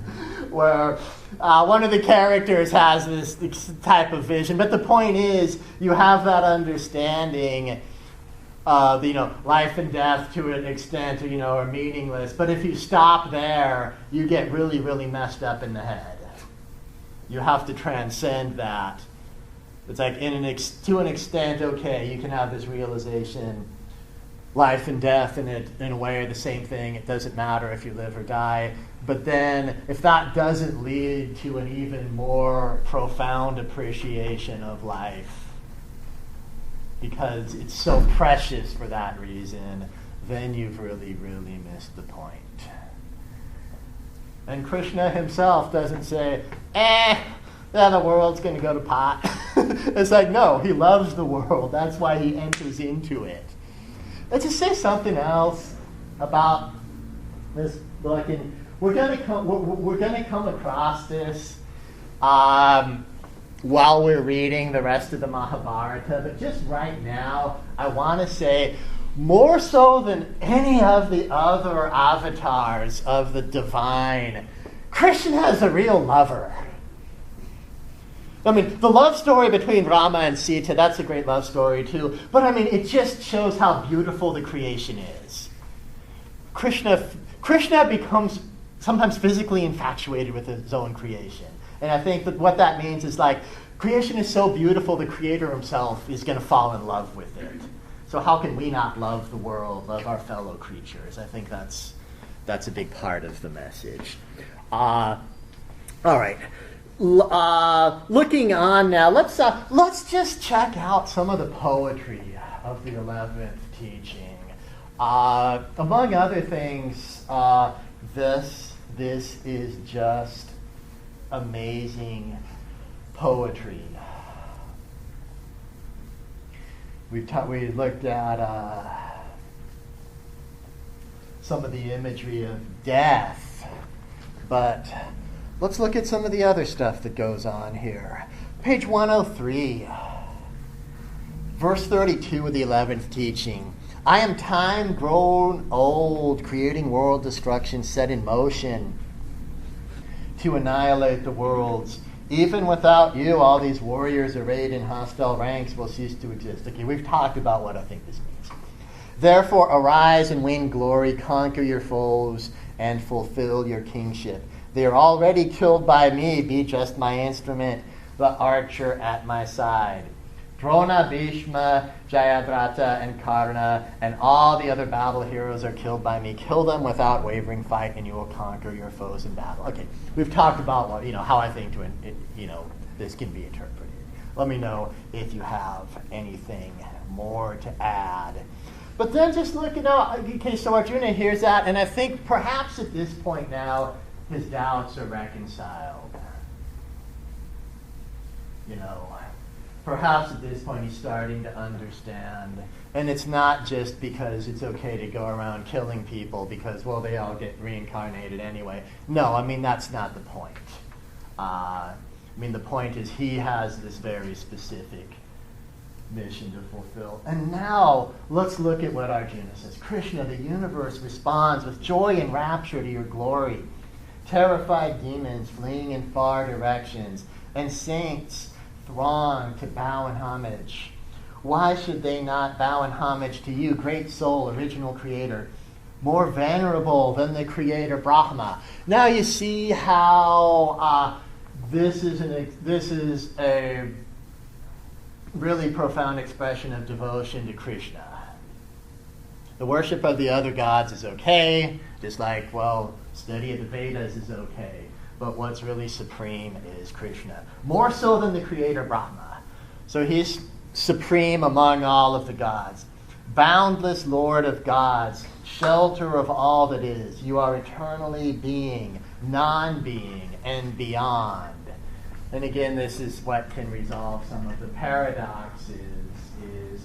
where one of the characters has this type of vision. But the point is, you have that understanding of, life and death to an extent, are meaningless. But if you stop there, you get really, really messed up in the head. You have to transcend that. It's like, to an extent, okay, you can have this realization. Life and death, in a way, are the same thing. It doesn't matter if you live or die. But then, if that doesn't lead to an even more profound appreciation of life, because it's so precious for that reason, then you've really, really missed the point. And Krishna himself doesn't say, the world's going to go to pot. It's like, no, he loves the world. That's why he enters into it. Let's just say something else about this book, and we're going to come across this while we're reading the rest of the Mahabharata. But just right now, I want to say, more so than any of the other avatars of the divine, Krishna is a real lover. I mean, the love story between Rama and Sita, that's a great love story too. But it just shows how beautiful the creation is. Krishna becomes sometimes physically infatuated with his own creation. And I think that what that means is creation is so beautiful, the Creator himself is going to fall in love with it. So how can we not love the world, love our fellow creatures? I think that's a big part of the message. All right. Looking on now, let's just check out some of the poetry of the 11th teaching. Among other things, this is just amazing poetry. We looked at some of the imagery of death, but let's look at some of the other stuff that goes on here. Page 103, verse 32 of the 11th teaching. I am time grown old, creating world destruction set in motion to annihilate the worlds. Even without you, all these warriors arrayed in hostile ranks will cease to exist. Okay, we've talked about what I think this means. Therefore, arise and win glory, conquer your foes, and fulfill your kingship. They are already killed by me, be just my instrument, the archer at my side. Drona, Bhishma, Jayadratha, and Karna, and all the other battle heroes are killed by me. Kill them without wavering fight, and you will conquer your foes in battle. Okay, we've talked about what, how I think this can be interpreted. Let me know if you have anything more to add. But then just looking out, okay, so Arjuna hears that, and I think perhaps at this point now, his doubts are reconciled. Perhaps at this point he's starting to understand. And it's not just because it's okay to go around killing people because, well, they all get reincarnated anyway. No, that's not the point. The point is he has this very specific mission to fulfill. And now, let's look at what Arjuna says. Krishna, the universe responds with joy and rapture to your glory. Terrified demons fleeing in far directions, and saints throng to bow in homage. Why should they not bow in homage to you, great soul, original creator, more venerable than the creator Brahma? Now you see how this is a really profound expression of devotion to Krishna. The worship of the other gods is okay, just like, study of the Vedas is okay. But what's really supreme is Krishna. More so than the creator Brahma. So he's supreme among all of the gods. Boundless Lord of gods, shelter of all that is. You are eternally being, non-being, and beyond. And again, this is what can resolve some of the paradoxes.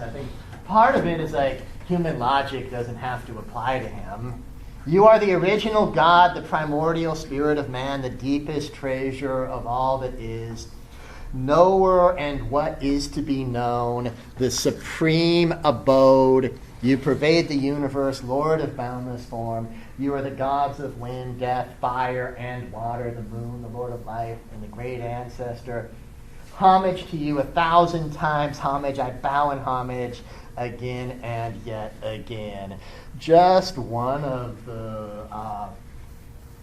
I think part of it is like human logic doesn't have to apply to him. You are the original God, the primordial spirit of man, the deepest treasure of all that is, knower and what is to be known, the supreme abode. You pervade the universe, Lord of boundless form. You are the gods of wind, death, fire, and water, the moon, the Lord of life, and the great ancestor. Homage to you 1,000 times, homage, I bow in homage, again and yet again. Just one of the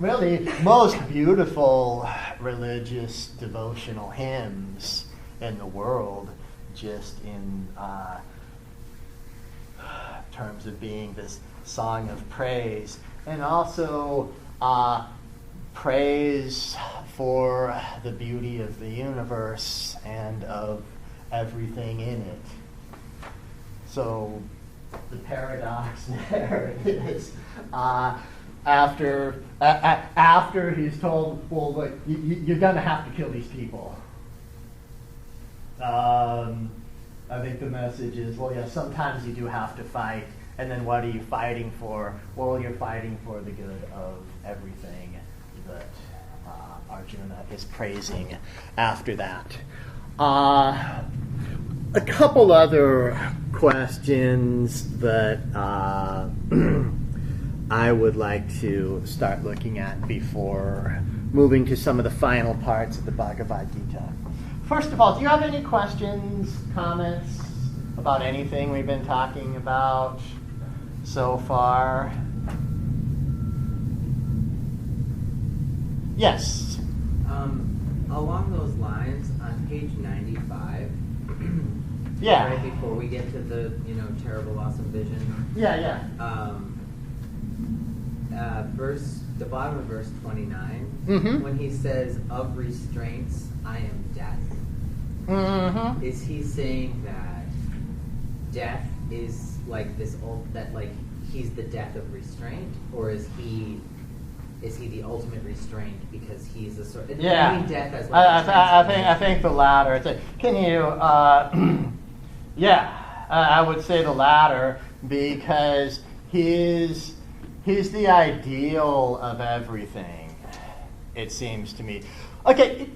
really most beautiful religious devotional hymns in the world, just in terms of being this song of praise, and also praise for the beauty of the universe and of everything in it. So the paradox there is after he's told, well, look, you're going to have to kill these people. I think the message is, well, yeah, sometimes you do have to fight. And then what are you fighting for? Well, you're fighting for the good of everything that Arjuna is praising after that. A couple other questions that I would like to start looking at before moving to some of the final parts of the Bhagavad Gita. First of all, do you have any questions, comments about anything we've been talking about so far? Yes. Along those lines, on page 95, yeah. Right before we get to the terrible, awesome vision. Yeah. The bottom of verse 29, Mm-hmm. when he says, "Of restraints, I am death." Mm-hmm. Is he saying that death is like this he's the death of restraint, or is he the ultimate restraint because he's a sort of death as I think the latter. Can you? I would say the latter because he's the ideal of everything. It seems to me. Okay,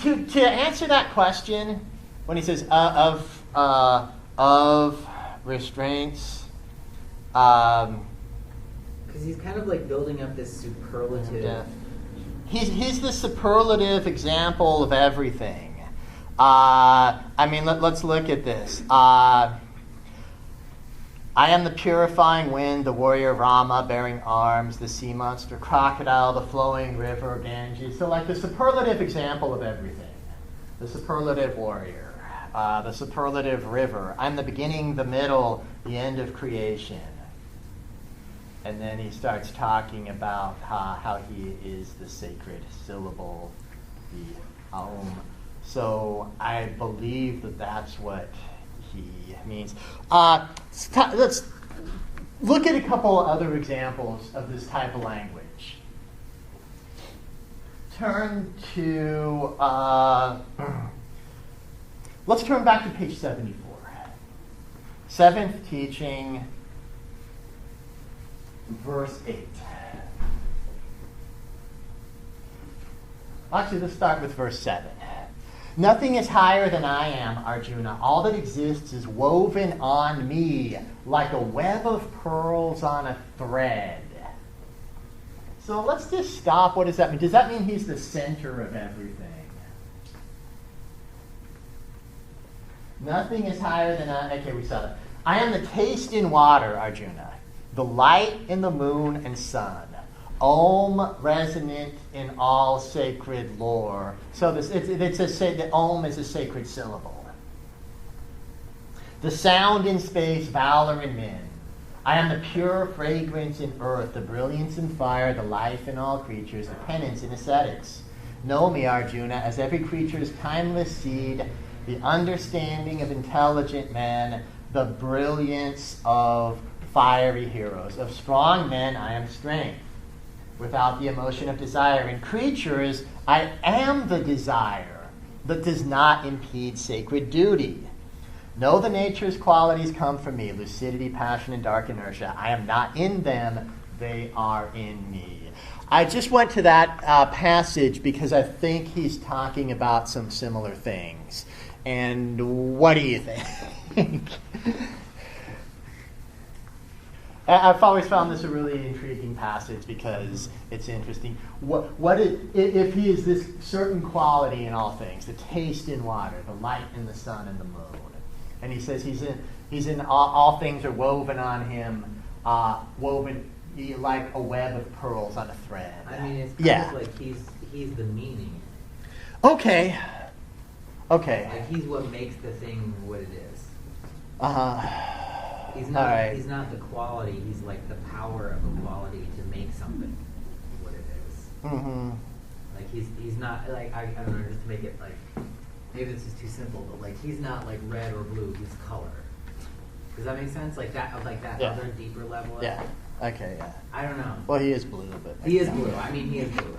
to answer that question, when he says of restraints. Because he's kind of like building up this superlative. He's the superlative example of everything. Let's look at this. I am the purifying wind, the warrior Rama bearing arms, the sea monster crocodile, the flowing river Ganges. So like the superlative example of everything. The superlative warrior. the superlative river. I'm the beginning, the middle, the end of creation. And then he starts talking about how he is the sacred syllable, the Aum. So I believe that that's what he means. Let's look at a couple other examples of this type of language. Turn to, let's turn back to page 74. Seventh teaching, verse 8. Actually, let's start with verse 7. Nothing is higher than I am, Arjuna. All that exists is woven on me like a web of pearls on a thread. So let's just stop. What does that mean? Does that mean he's the center of everything? Nothing is higher than I. Okay, we saw that. I am the taste in water, Arjuna. The light in the moon and sun. Om resonant in all sacred lore. So the Om is a sacred syllable. The sound in space, valor in men. I am the pure fragrance in earth, the brilliance in fire, the life in all creatures, the penance in ascetics. Know me, Arjuna, as every creature's timeless seed, the understanding of intelligent men, the brilliance of fiery heroes. Of strong men, I am strength. Without the emotion of desire. In creatures, I am the desire that does not impede sacred duty. Know the nature's qualities come from me, lucidity, passion, and dark inertia. I am not in them, they are in me. I just went to that passage because I think he's talking about some similar things. And what do you think? I've always found this a really intriguing passage because it's interesting. If he is this certain quality in all things, the taste in water, the light in the sun and the moon, and he says he's in all things are woven on him, woven like a web of pearls on a thread. I mean, it's kind of like he's the meaning. Okay. Like he's what makes the thing what it is. He's not. Right. He's not the quality. He's like the power of a quality to make something what it is. Mm-hmm. Like he's not like I don't know, just to make it like maybe this is too simple, but like he's not like red or blue. He's color. Does that make sense? Like that Yeah. other deeper level. Yeah. Okay. Yeah. I don't know. Well, he is blue, but He is blue. I mean, he is blue.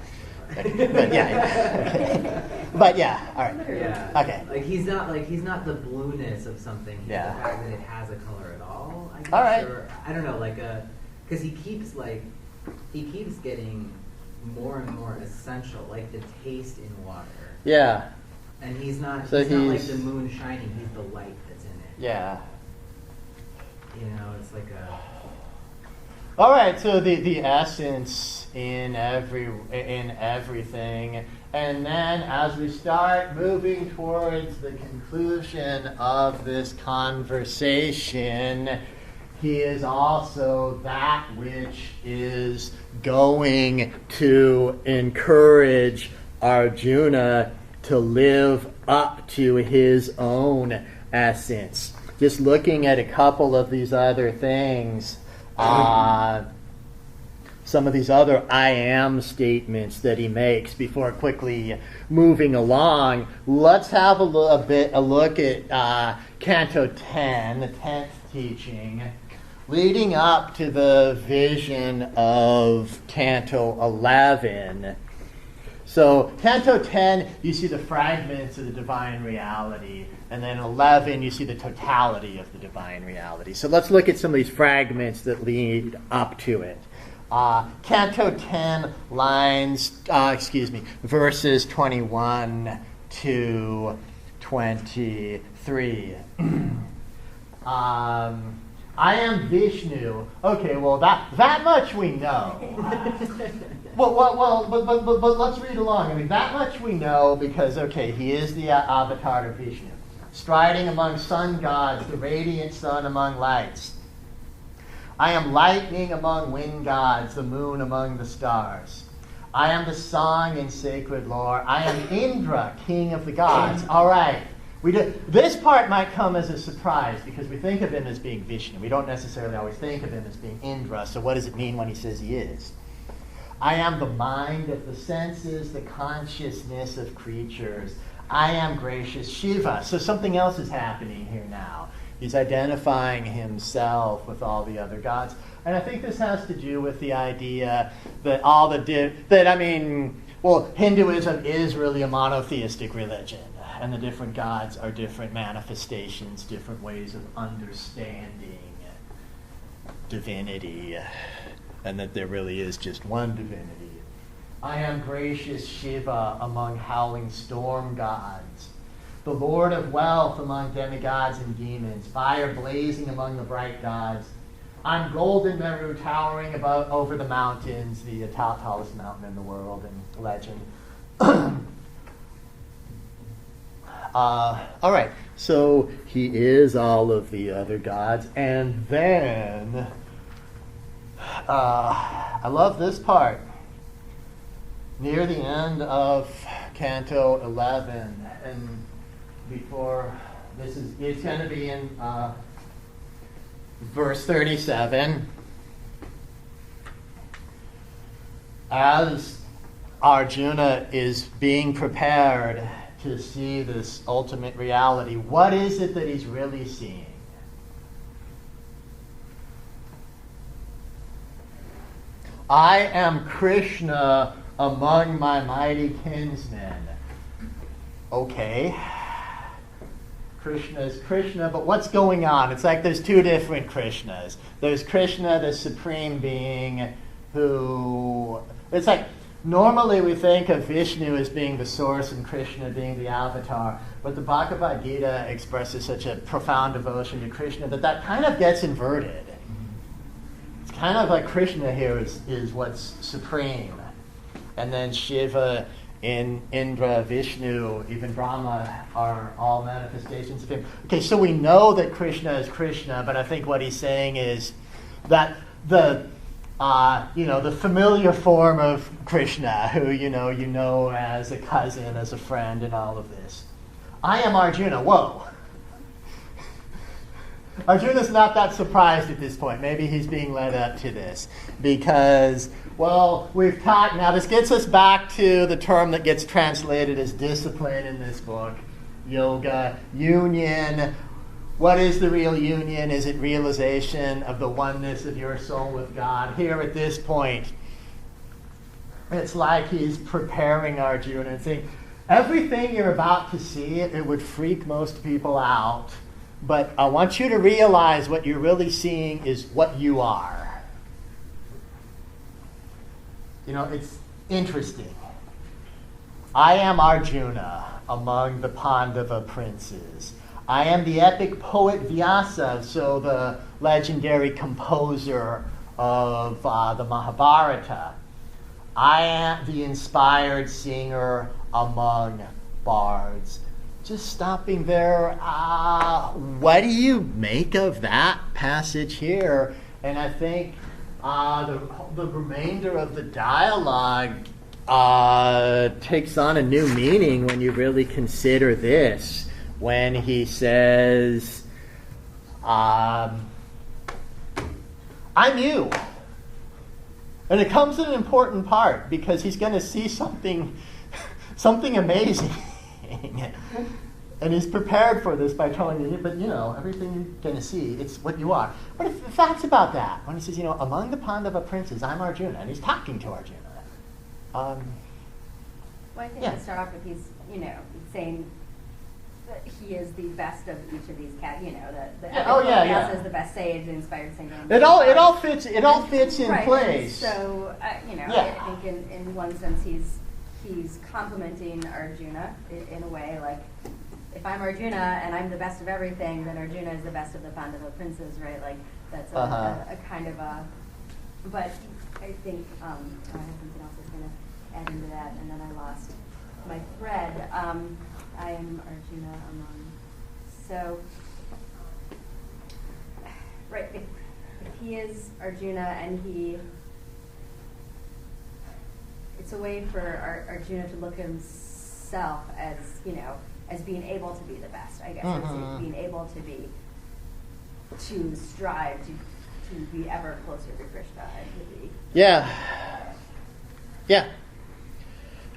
but yeah. Okay. But yeah. All right. Yeah. Okay. Like he's not the blueness of something. He's Yeah. the fact that it has a color at all. I guess. All right. Or, I don't know. Like because he keeps getting more and more essential. Like the taste in water. Yeah. And he's not. So he's not like he's- the moon shining. He's the light that's in it. Yeah. You know, it's like a. All right, so the essence in everything, and then as we start moving towards the conclusion of this conversation, he is also that which is going to encourage Arjuna to live up to his own essence. Just looking at a couple of these other things. Some of these other I am statements that he makes before quickly moving along. Let's have a look at Canto 10, the 10th teaching, leading up to the vision of Canto 11. So Canto 10, you see the fragments of the divine reality. And then 11, you see the totality of the divine reality. So let's look at some of these fragments that lead up to it. Canto 10, verses 21 to 23. I am Vishnu. Okay, well that much we know. But let's read along. I mean, that much we know because he is the avatar of Vishnu, striding among sun gods, the radiant sun among lights. I am lightning among wind gods, the moon among the stars. I am the song in sacred lore. I am Indra, king of the gods. All right, This part might come as a surprise because we think of him as being Vishnu. We don't necessarily always think of him as being Indra. So what does it mean when he says he is? I am the mind of the senses, the consciousness of creatures. I am gracious Shiva. So something else is happening here now. He's identifying himself with all the other gods. And I think this has to do with the idea that Hinduism is really a monotheistic religion. And the different gods are different manifestations, different ways of understanding divinity, and that there really is just one divinity. I am gracious Shiva among howling storm gods, the Lord of wealth among demigods and demons, fire blazing among the bright gods. I'm golden Meru towering over the mountains, the tallest mountain in the world in legend. All right, so he is all of the other gods. And then, I love this part. Near the end of Canto 11, and before it's going to be in verse 37. As Arjuna is being prepared to see this ultimate reality, what is it that he's really seeing? I am Krishna among my mighty kinsmen. Okay. Krishna is Krishna, but what's going on? It's like there's two different Krishnas. There's Krishna, the supreme being, who... It's like, normally we think of Vishnu as being the source and Krishna being the avatar, but the Bhagavad Gita expresses such a profound devotion to Krishna that kind of gets inverted. It's kind of like Krishna here is what's supreme. And then Shiva, Indra, Vishnu, even Brahma are all manifestations of him. Okay, so we know that Krishna is Krishna, but I think what he's saying is that the familiar form of Krishna, who you know as a cousin, as a friend, and all of this. I am Arjuna. Whoa. Arjuna's not that surprised at this point. Maybe he's being led up to this because, we've talked. Now, this gets us back to the term that gets translated as discipline in this book, yoga, union. What is the real union? Is it realization of the oneness of your soul with God? Here at this point, it's like he's preparing Arjuna and saying, everything you're about to see, it would freak most people out. But I want you to realize what you're really seeing is what you are. It's interesting. I am Arjuna among the Pandava princes. I am the epic poet Vyasa, so the legendary composer of the Mahabharata. I am the inspired singer among bards. Just stopping there, what do you make of that passage here? And I think the remainder of the dialogue takes on a new meaning when you really consider this. When he says, I'm you. And it comes in an important part because he's going to see something amazing. And he's prepared for this by telling you, but everything you're going to see, it's what you are. But the facts about that, when he says, among the Pandava princes, I'm Arjuna, and he's talking to Arjuna. I think to start off with, he's, saying that he is the best of each of these cats. Vyasa is the best sage, the inspired singer. It all fits in right. place. So I think in one sense he's complimenting Arjuna in a way like, if I'm Arjuna and I'm the best of everything, then Arjuna is the best of the Pandava princes, right? Like that's a kind of a. But I think I have something else I was going to add into that, and then I lost my thread. I am Arjuna among. So, right, if he is Arjuna and it's a way for Arjuna to look at himself as, as being able to be the best, I guess. Mhm. As being able to strive to be ever closer to Krishna and to be. Yeah.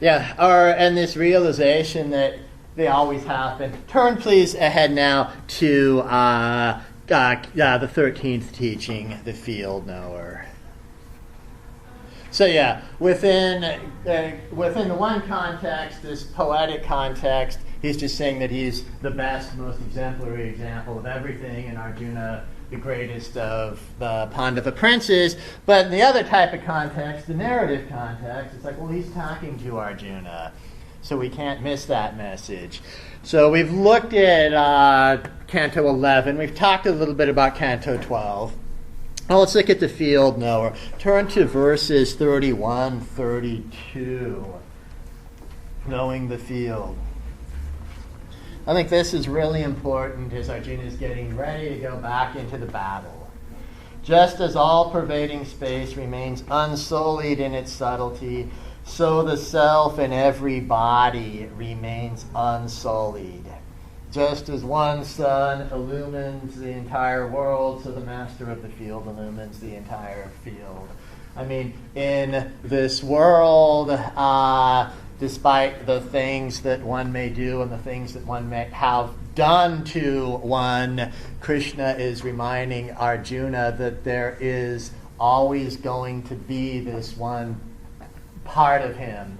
And this realization that they always happen. Turn please ahead now to the 13th teaching, the field knower. So within the one context, this poetic context, he's just saying that he's the best, most exemplary example of everything, and Arjuna the greatest of the Pandava princes. But in the other type of context, the narrative context, it's like, well, he's talking to Arjuna, so we can't miss that message. So we've looked at Canto 11. We've talked a little bit about Canto 12. Well, let's look at the field knower. Turn to verses 31, 32. Knowing the field. I think this is really important as Arjuna is getting ready to go back into the battle. Just as all-pervading space remains unsullied in its subtlety, so the self in every body remains unsullied. Just as one sun illumines the entire world, so the master of the field illumines the entire field. I mean, in this world, despite the things that one may do and the things that one may have done to one, Krishna is reminding Arjuna that there is always going to be this one part of him,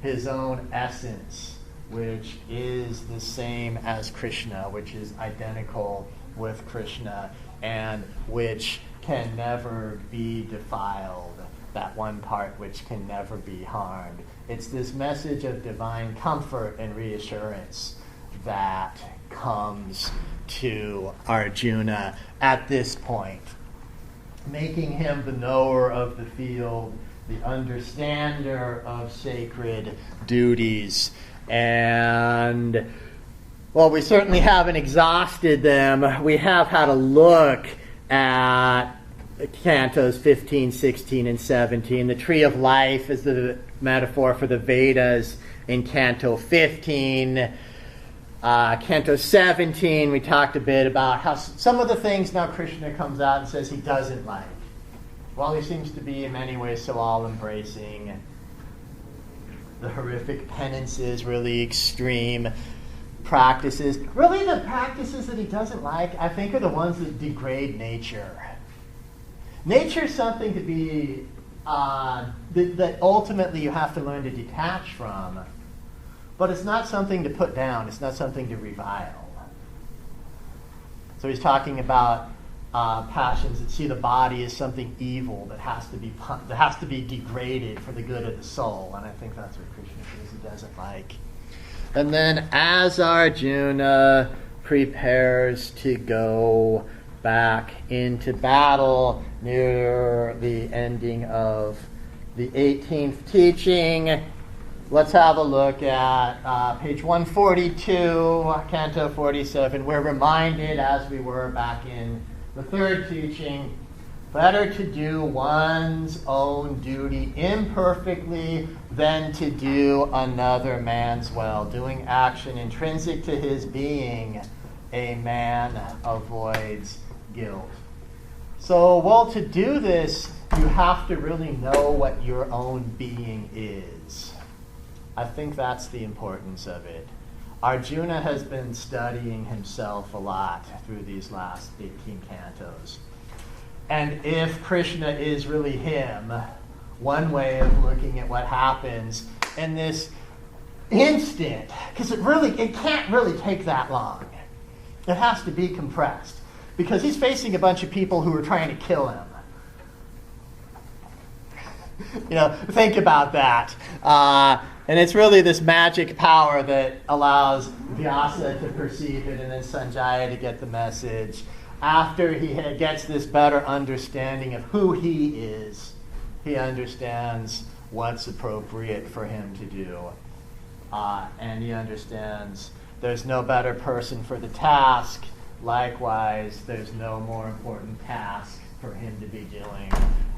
his own essence, which is the same as Krishna, which is identical with Krishna, and which can never be defiled, that one part which can never be harmed. It's this message of divine comfort and reassurance that comes to Arjuna at this point, making him the knower of the field, the understander of sacred duties. And, well, we certainly haven't exhausted them. We have had a look at Cantos 15, 16, and 17. The tree of life is the metaphor for the Vedas in Canto 15. Canto 17, we talked a bit about how some of the things now Krishna comes out and says he doesn't like. While he seems to be in many ways so all-embracing, the horrific penances, really extreme practices. Really the practices that he doesn't like, I think, are the ones that degrade nature. Nature is something to be, that ultimately you have to learn to detach from. But it's not something to put down. It's not something to revile. So he's talking about passions that see the body as something evil that has to be degraded for the good of the soul. And I think that's what Krishna says he doesn't like. And then as Arjuna prepares to go back into battle near the ending of the 18th teaching, let's have a look at page 142, Canto 47. We're reminded, as we were back in the third teaching, better to do one's own duty imperfectly than to do another man's well. Doing action intrinsic to his being, a man avoids guilt. So, well, to do this, you have to really know what your own being is. I think that's the importance of it. Arjuna has been studying himself a lot through these last 18 cantos. And if Krishna is really him, one way of looking at what happens in this instant, because it can't really take that long. It has to be compressed. Because he's facing a bunch of people who are trying to kill him. Think about that. And it's really this magic power that allows Vyasa to perceive it and then Sanjaya to get the message. After he gets this better understanding of who he is, he understands what's appropriate for him to do. And he understands there's no better person for the task. Likewise, there's no more important task for him to be doing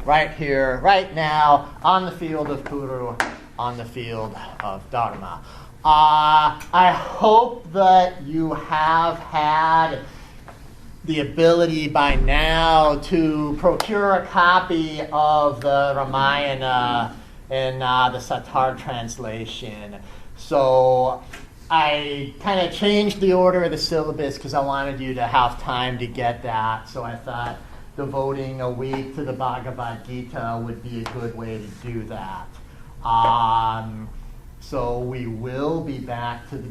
right here, right now, on the field of Kuru, on the field of Dharma. I hope that you have had the ability by now to procure a copy of the Ramayana in the Satar translation. So I kind of changed the order of the syllabus because I wanted you to have time to get that. So I thought devoting a week to the Bhagavad Gita would be a good way to do that. So we will be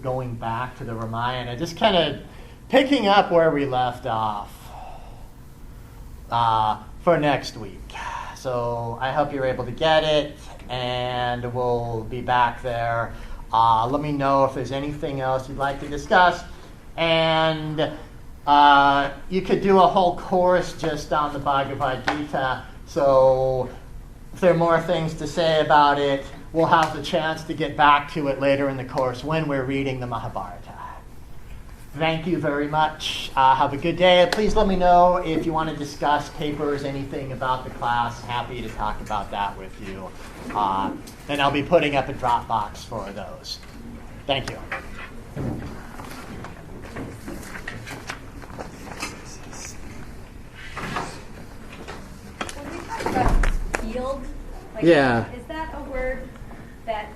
going back to the Ramayana, just kind of picking up where we left off for next week. So I hope you're able to get it, and we'll be back there. Let me know if there's anything else you'd like to discuss. And you could do a whole course just on the Bhagavad Gita. So if there are more things to say about it, we'll have the chance to get back to it later in the course when we're reading the Mahabharata. Thank you very much. Have a good day. Please let me know if you want to discuss papers, anything about the class. Happy to talk about that with you. And I'll be putting up a Dropbox for those. Thank you. When we talk about field, like, Yeah. is that a word that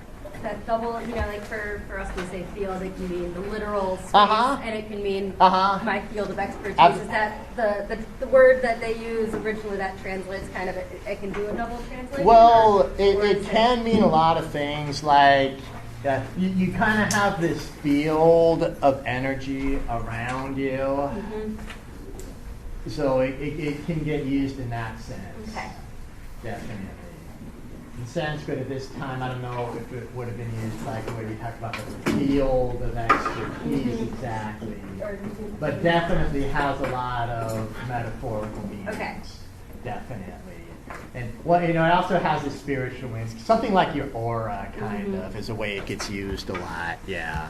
double, like for us we say field, it can mean the literal space, and it can mean my field of expertise. Is that the word that they use originally that translates kind of, it can do a double translation? Well, it can mean a lot of things, like you kind of have this field of energy around you. Mm-hmm. So it can get used in that sense. Okay. Definitely. In Sanskrit at this time, I don't know if it would have been used like the way we talk about the field of expertise exactly. But definitely has a lot of metaphorical meanings. Okay. Definitely. And it also has a spiritual meaning. Something like your aura kind of is a way it gets used a lot. Yeah.